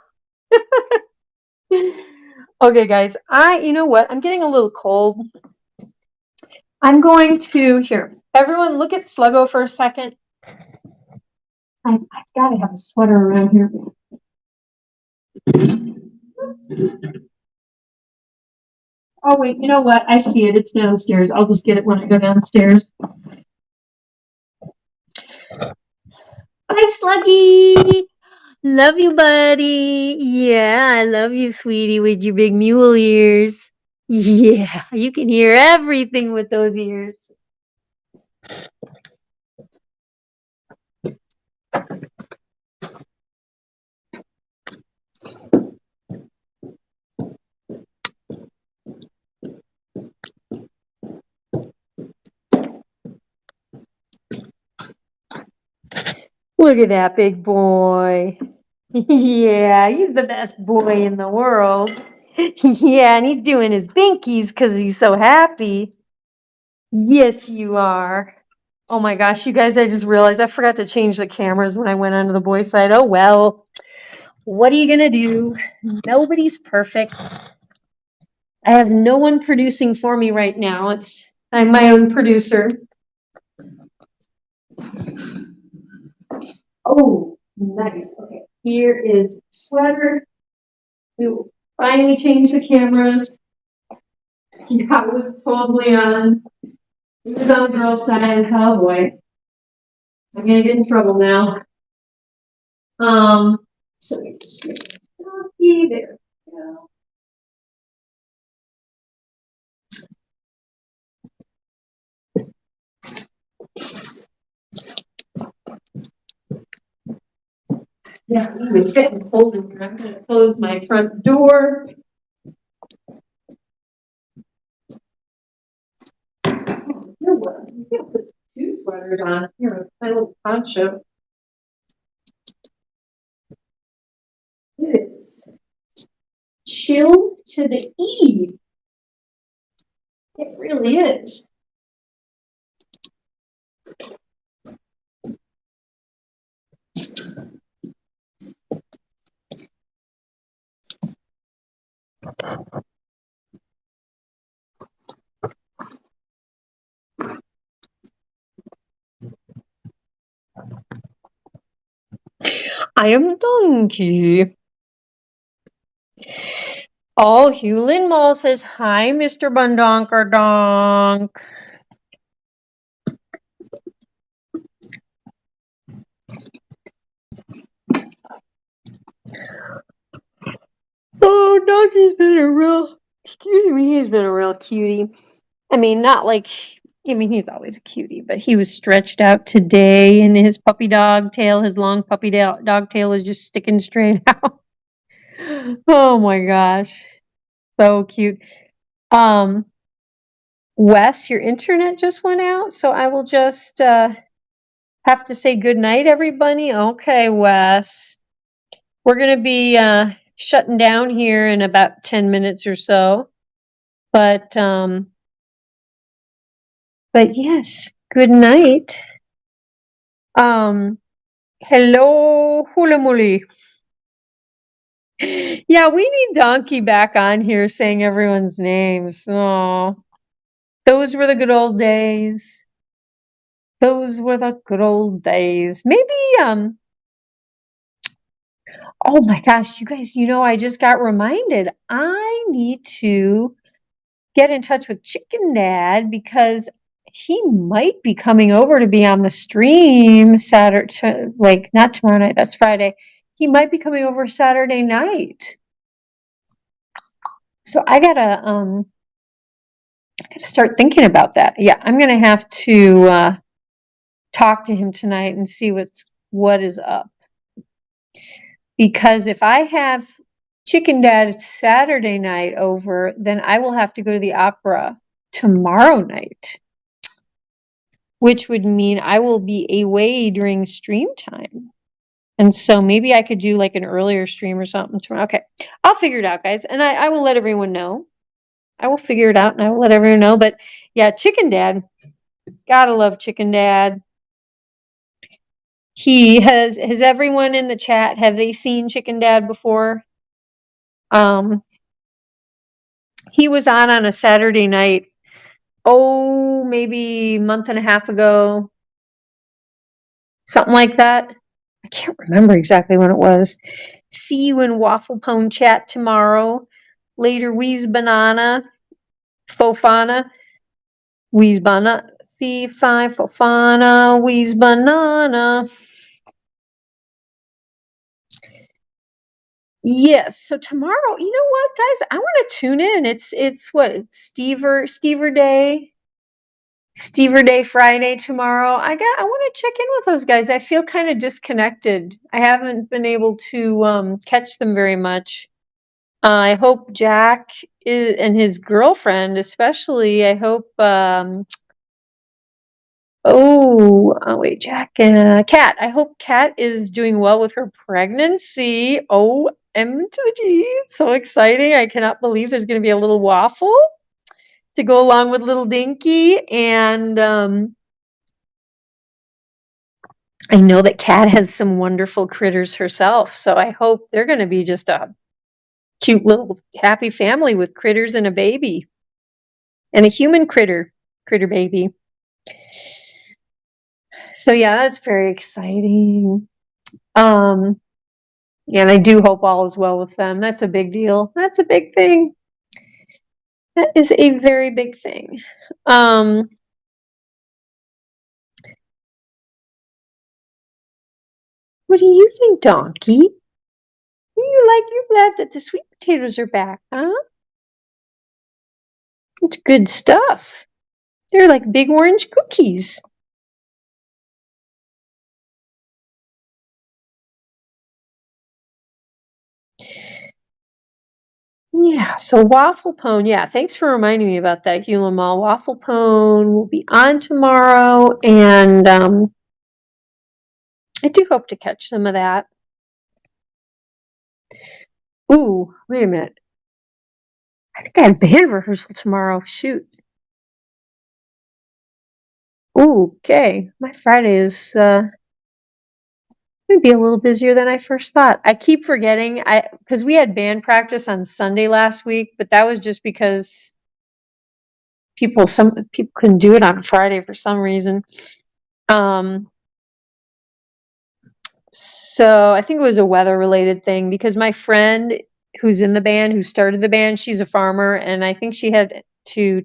Okay, guys, you know what? I'm getting a little cold. I'm going to, here, everyone look at Sluggo for a second. I've got to have a sweater around here. Oh, wait, you know what? I see it. It's downstairs. I'll just get it when I go downstairs. Bye, Sluggy. Love you, buddy. Yeah, I love you, sweetie, with your big mule ears. Yeah, you can hear everything with those ears. Look at that big boy. Yeah, he's the best boy in the world. Yeah, and he's doing his binkies because he's so happy. Yes, you are. Oh my gosh, you guys, I just realized I forgot to change the cameras when I went onto the boys' side. Oh well. What are you gonna do? Nobody's perfect. I have no one producing for me right now. I'm my own producer. Oh, nice. Okay, here is sweater. Finally changed the cameras. Yeah, it was totally on. It was on the girl's side. Oh boy. I'm gonna get in trouble now. So we just make it copy. There we go. Yeah, it's getting cold in here. I'm gonna close my front door. Here, what? You can't put two sweaters on. Here, my little poncho. It's chill to the E. It really is. I am Donkey. Oh, Hewlin Mall says, hi, Mr. Bundonker Donk. Oh, Donkey's been a real, excuse me, he's been a real cutie. I mean, not like, I mean, he's always a cutie, but he was stretched out today and his puppy dog tail, his long puppy dog tail is just sticking straight out. Oh my gosh. So cute. Wes, your internet just went out, so I will just have to say good night, everybody. Okay, Wes. We're gonna be shutting down here in about 10 minutes or so. But yes, good night. Hello, hula moly. Yeah, we need Donkey back on here saying everyone's names. Oh, those were the good old days. Those were the good old days. Maybe, oh my gosh, you guys, I just got reminded. I need to get in touch with Chicken Dad because he might be coming over to be on the stream Saturday, like not tomorrow night, that's Friday. He might be coming over Saturday night. So I gotta start thinking about that. Yeah, I'm gonna have to talk to him tonight and see what is up. Because if I have Chicken Dad Saturday night over, then I will have to go to the opera tomorrow night, which would mean I will be away during stream time. And so maybe I could do like an earlier stream or something tomorrow. Okay, I'll figure it out, guys. And I will let everyone know. I will figure it out and I will let everyone know. But yeah, Chicken Dad. Gotta love Chicken Dad. He has everyone in the chat, have they seen Chicken Dad before? He was on a Saturday night, maybe a month and a half ago, something like that. I can't remember exactly when it was. See you in Waffle Pone chat tomorrow. Later, Weez Banana, Fofana, Weez Banana, Fee Fi Fofana, Weez Banana. Yes. So tomorrow, you know what, guys? I want to tune in. It's what? It's Stever Day. Stever Day Friday tomorrow. I want to check in with those guys. I feel kind of disconnected. I haven't been able to catch them very much. I hope Jack and his girlfriend, especially. I hope. Wait, Jack and Kat. I hope Kat is doing well with her pregnancy. M to the G. So exciting. I cannot believe there's going to be a little waffle to go along with little Dinky. And I know that Kat has some wonderful critters herself. So I hope they're going to be just a cute little happy family with critters and a baby. And a human critter baby. So yeah, that's very exciting. And I do hope all is well with them. That's a big deal. That's a big thing. That is a very big thing. What do you think, Donkey? You're glad that the sweet potatoes are back, huh? It's good stuff. They're like big orange cookies. Yeah, so waffle pone. Yeah, thanks for reminding me about that, Hula Mall. Waffle pone will be on tomorrow, and I do hope to catch some of that. Ooh, wait a minute. I think I have band rehearsal tomorrow. Shoot. Ooh, okay. My Friday is gonna be a little busier than I first thought. I keep forgetting because we had band practice on Sunday last week, but that was just because some people couldn't do it on Friday for some reason. So I think it was a weather related thing because my friend who's in the band, who started the band, she's a farmer, and I think she had to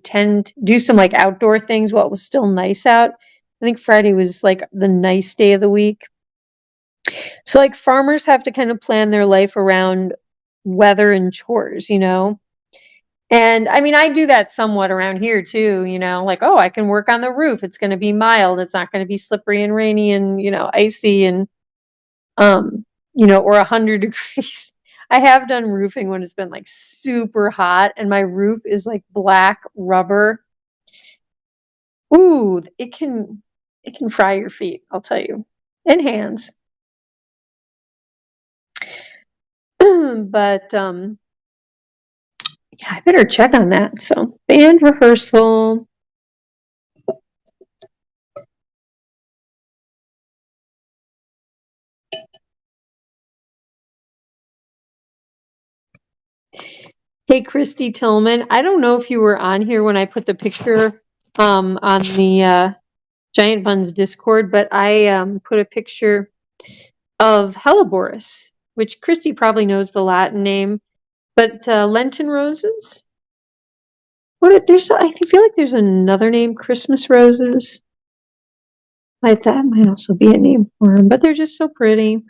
do some like outdoor things while it was still nice out. I think Friday was like the nice day of the week. So like farmers have to kind of plan their life around weather and chores, you know? And I mean, I do that somewhat around here too, you know, like, oh, I can work on the roof. It's going to be mild. It's not going to be slippery and rainy and, you know, icy and, you know, or 100 degrees. I have done roofing when it's been like super hot and my roof is like black rubber. Ooh, it can fry your feet, I'll tell you, and hands. But yeah, I better check on that. So band rehearsal. Hey, Christy Tillman. I don't know if you were on here when I put the picture on the Giant Bunz Discord, but I put a picture of Helleborus, which Christy probably knows the Latin name, but Lenten roses. I feel like there's another name, Christmas roses. That might also be a name for them, but they're just so pretty.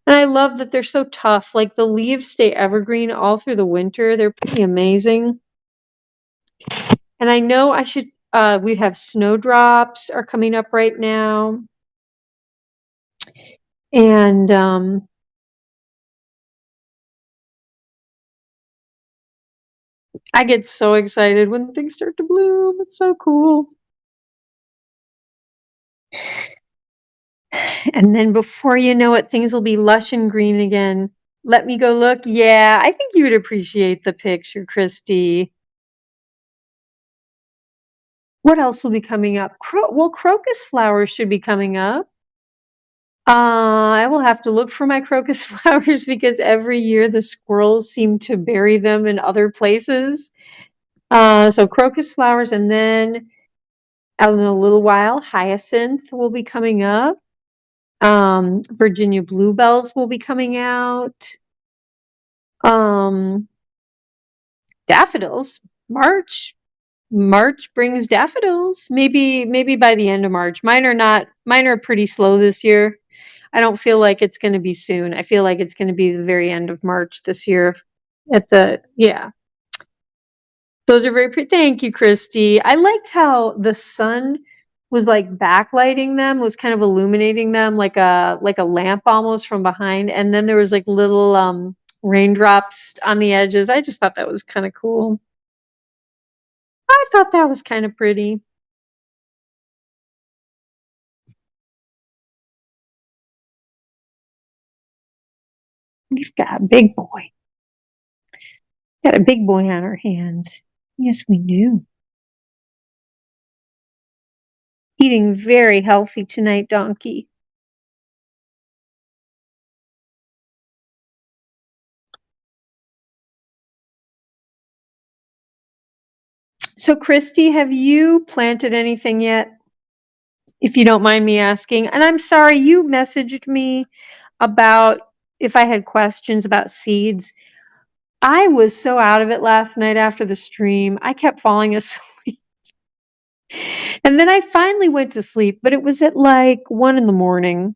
And I love that they're so tough. Like the leaves stay evergreen all through the winter. They're pretty amazing. And I know we have snowdrops are coming up right now. And I get so excited when things start to bloom. It's so cool. And then before you know it, things will be lush and green again. Let me go look. Yeah, I think you would appreciate the picture, Christy. What else will be coming up? Crocus flowers should be coming up. I will have to look for my crocus flowers because every year the squirrels seem to bury them in other places. So crocus flowers, and then out in a little while, hyacinth will be coming up. Virginia bluebells will be coming out. Daffodils. March brings daffodils. Maybe by the end of March. Mine are pretty slow this year. I don't feel like it's going to be soon. I feel like it's going to be the very end of March this year. Yeah. Those are very pretty. Thank you, Christy. I liked how the sun was like backlighting them, was kind of illuminating them like a lamp almost from behind. And then there was like little raindrops on the edges. I just thought that was kind of cool. I thought that was kind of pretty. We've got a big boy. Got a big boy on our hands. Yes, we do. Eating very healthy tonight, Donkey. So, Christy, have you planted anything yet? If you don't mind me asking. And I'm sorry, you messaged me about if I had questions about seeds. I was so out of it last night after the stream. I kept falling asleep. And then I finally went to sleep, but it was at like 1 in the morning.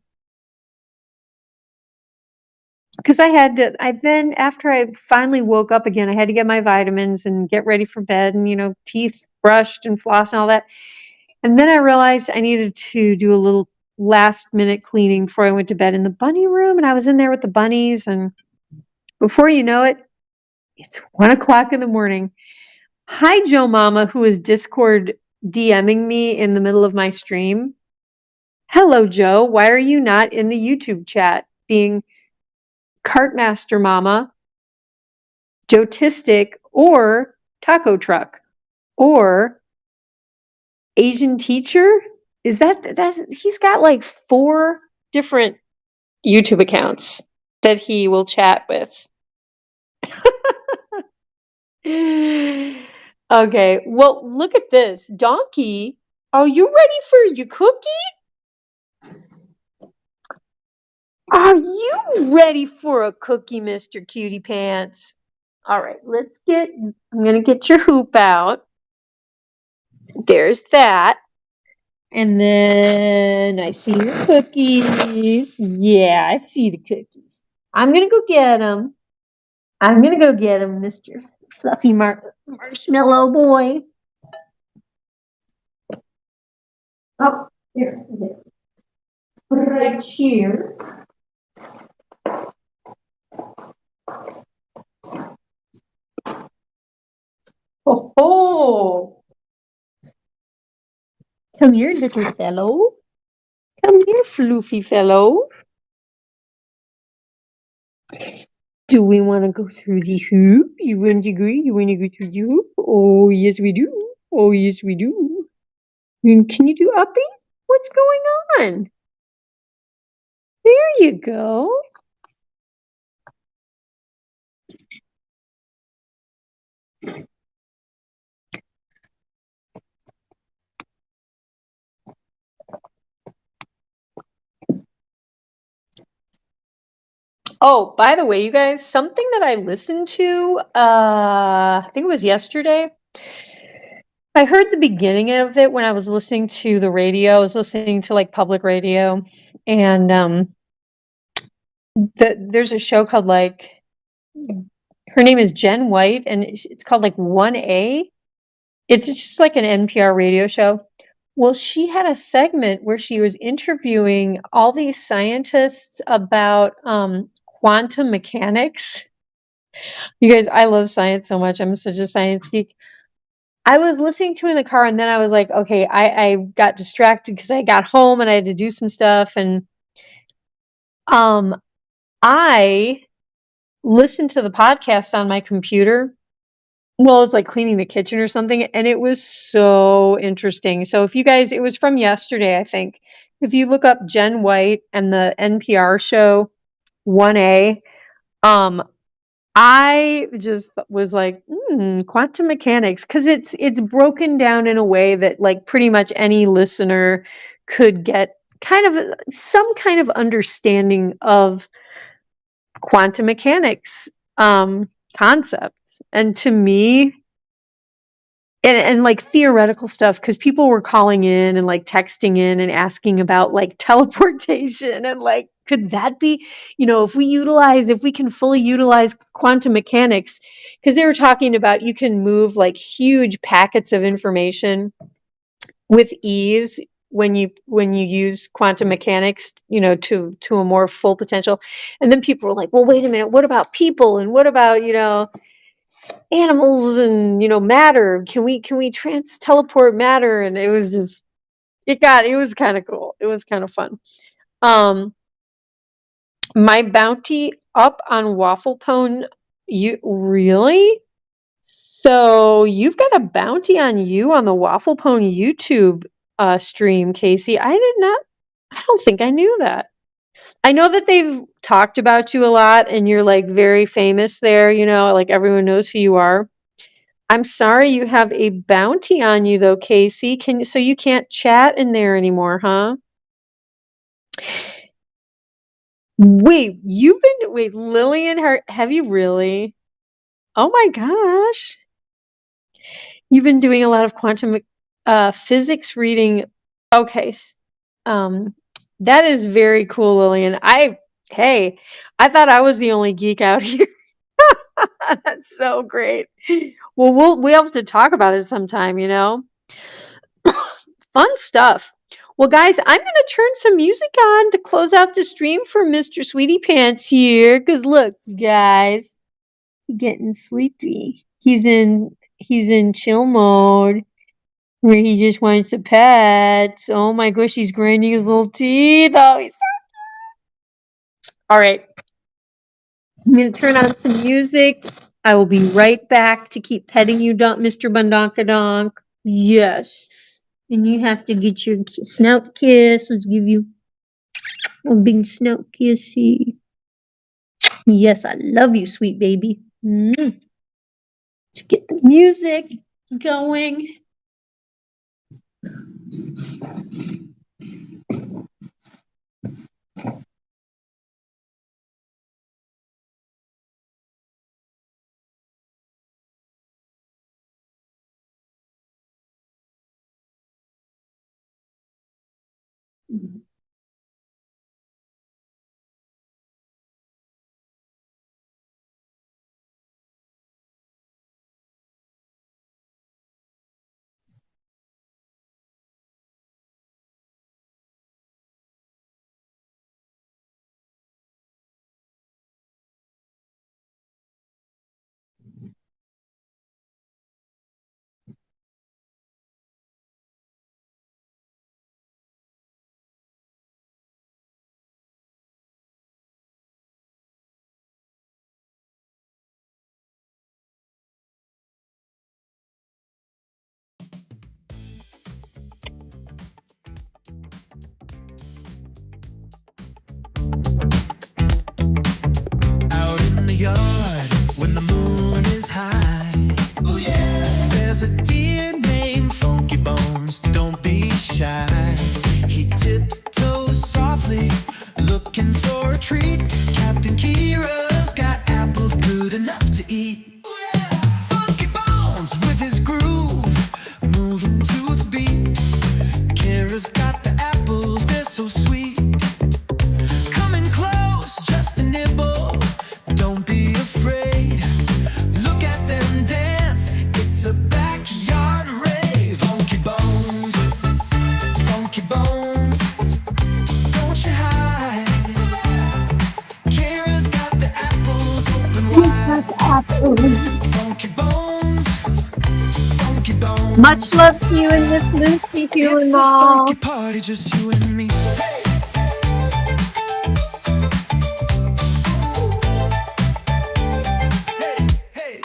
Because after I finally woke up again, I had to get my vitamins and get ready for bed and, teeth brushed and floss and all that. And then I realized I needed to do a little last minute cleaning before I went to bed in the bunny room. And I was in there with the bunnies. And before you know it, it's 1 o'clock in the morning. Hi, Joe Mama, who is Discord DMing me in the middle of my stream. Hello, Joe. Why are you not in the YouTube chat being Cartmaster Mama, Jotistic, or Taco Truck, or Asian Teacher? Is that he's got like 4 different YouTube accounts that he will chat with. Okay, well, look at this. Donkey, are you ready for your cookie? Are you ready for a cookie, Mr. Cutie Pants? All right, I'm going to get your hoop out. There's that. And then I see your cookies. Yeah, I see the cookies. I'm going to go get them. Mr. Fluffy Marshmallow Boy. Oh, here. Right here. Oh. Come here, little fellow. Come here, floofy fellow. Do we want to go through the hoop? You want to agree? You want to go through the hoop? Oh, yes, we do. Oh, yes, we do. And can you do upping? What's going on? There you go. Oh, by the way, you guys, something that I listened to, I think it was yesterday. I heard the beginning of it when I was listening to the radio. I was listening to like public radio, and there's a show called her name is Jen White, and it's called like 1A. It's just like an NPR radio show. Well, she had a segment where she was interviewing all these scientists about quantum mechanics. You guys, I love science so much. I'm such a science geek. I was listening to it in the car, and then I was like, okay, I got distracted because I got home and I had to do some stuff. And I listened to the podcast on my computer. Well, it was like cleaning the kitchen or something, and it was so interesting. So if you guys, it was from yesterday, I think. If you look up Jen White and the NPR show 1A, I just was like, quantum mechanics, because it's broken down in a way that like pretty much any listener could get some kind of understanding of quantum mechanics concepts. And to me, and like theoretical stuff, because people were calling in and like texting in and asking about like teleportation and like, could that be, if we can fully utilize quantum mechanics, because they were talking about you can move like huge packets of information with ease when you use quantum mechanics, to a more full potential. And then people were like, well, wait a minute, what about people, and what about animals and matter? Can we teleport matter? And it was just it was kind of cool. It was kind of fun. My bounty up on Waffle Pone. You really? So you've got a bounty on you on the Waffle Pone YouTube stream, Casey. I don't think I knew that. I know that they've talked about you a lot and you're like very famous there, like everyone knows who you are. I'm sorry you have a bounty on you though, Casey. So you can't chat in there anymore, huh? Wait, Lillian, have you really? Oh my gosh. You've been doing a lot of quantum physics reading. Okay. That is very cool, Lillian. Hey, I thought I was the only geek out here. That's so great. Well, we'll have to talk about it sometime, you know? Fun stuff. Well, guys, I'm gonna turn some music on to close out the stream for Mr. Sweetie Pants here. Cause look, guys, he's getting sleepy. He's in chill mode where he just wants to pet. Oh my gosh, he's grinding his little teeth. Oh, he's so... All right. I'm gonna turn on some music. I will be right back to keep petting you, Mr. Bundonkadonk. Yes. And you have to get your snout kiss. Let's give you a big snout kissy. Yes, I love you, sweet baby. Let's get the music going. Out in the yard when the moon is high. Oh yeah. There's a deer named Funky Bones. Don't be shy. He tiptoes softly, looking for a treat. Captain Kira's got apples good enough to eat. Oh yeah. Funky Bones with his groove, moving to the beat. Kira's got the apples, they're so sweet. Coming close, just a nibble. Don't be afraid. Look at them dance. It's a backyard rave. Funky Bones, Funky Bones. Don't you hide. Kira's got the apples open wide. Funky Bones, Funky Bones. Much love to you and Miss Lucy here It's and a all. funky party, just you and me. Hey, hey.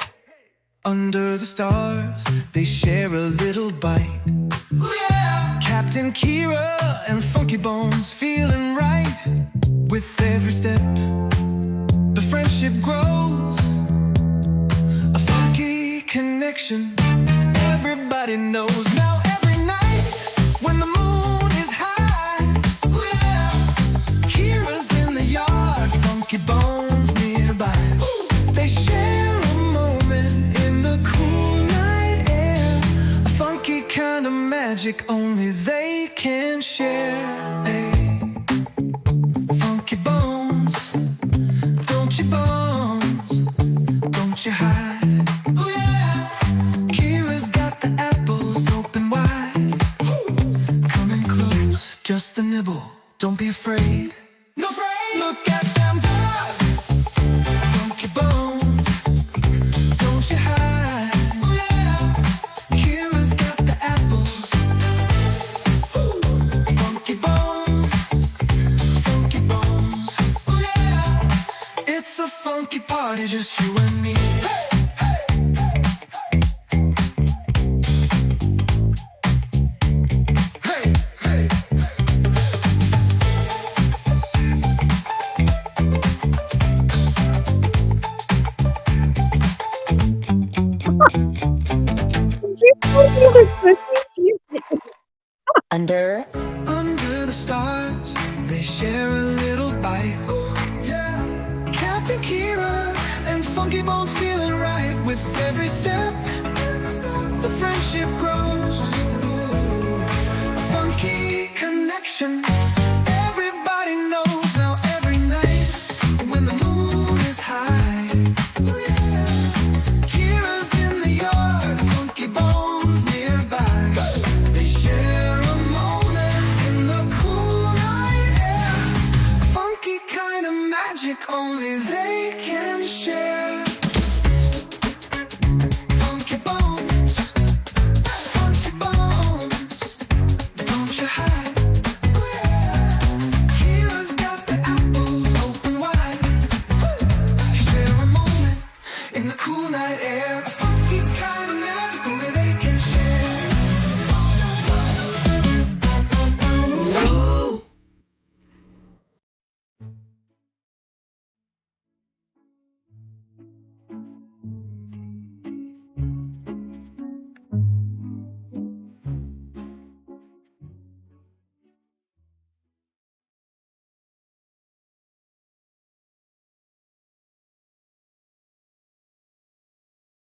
Under the stars, they share a little bite. Yeah. Captain Kira and Funky Bones feeling right. With every step, the friendship grows. A funky connection, everybody knows. Now every night, when the moon is high, yeah. Kira's in the yard, Funky Bones nearby. They share a moment in the cool night air. A funky kind of magic only they can share. Hey. Funky Bones, don't you bones, don't you hide. Oh yeah. Kira's got the apples open wide. Coming close, just a nibble. Don't be afraid. No afraid. Look at them dogs. Funky Bones, don't you hide. Oh yeah. Kira's got the apples. Funky Bones, Funky Bones. Oh yeah. It's a funky party, just you and me. Hey, hey. Did you know the cookies you did? Under the stars, they share a little bite. With every step, the friendship grows.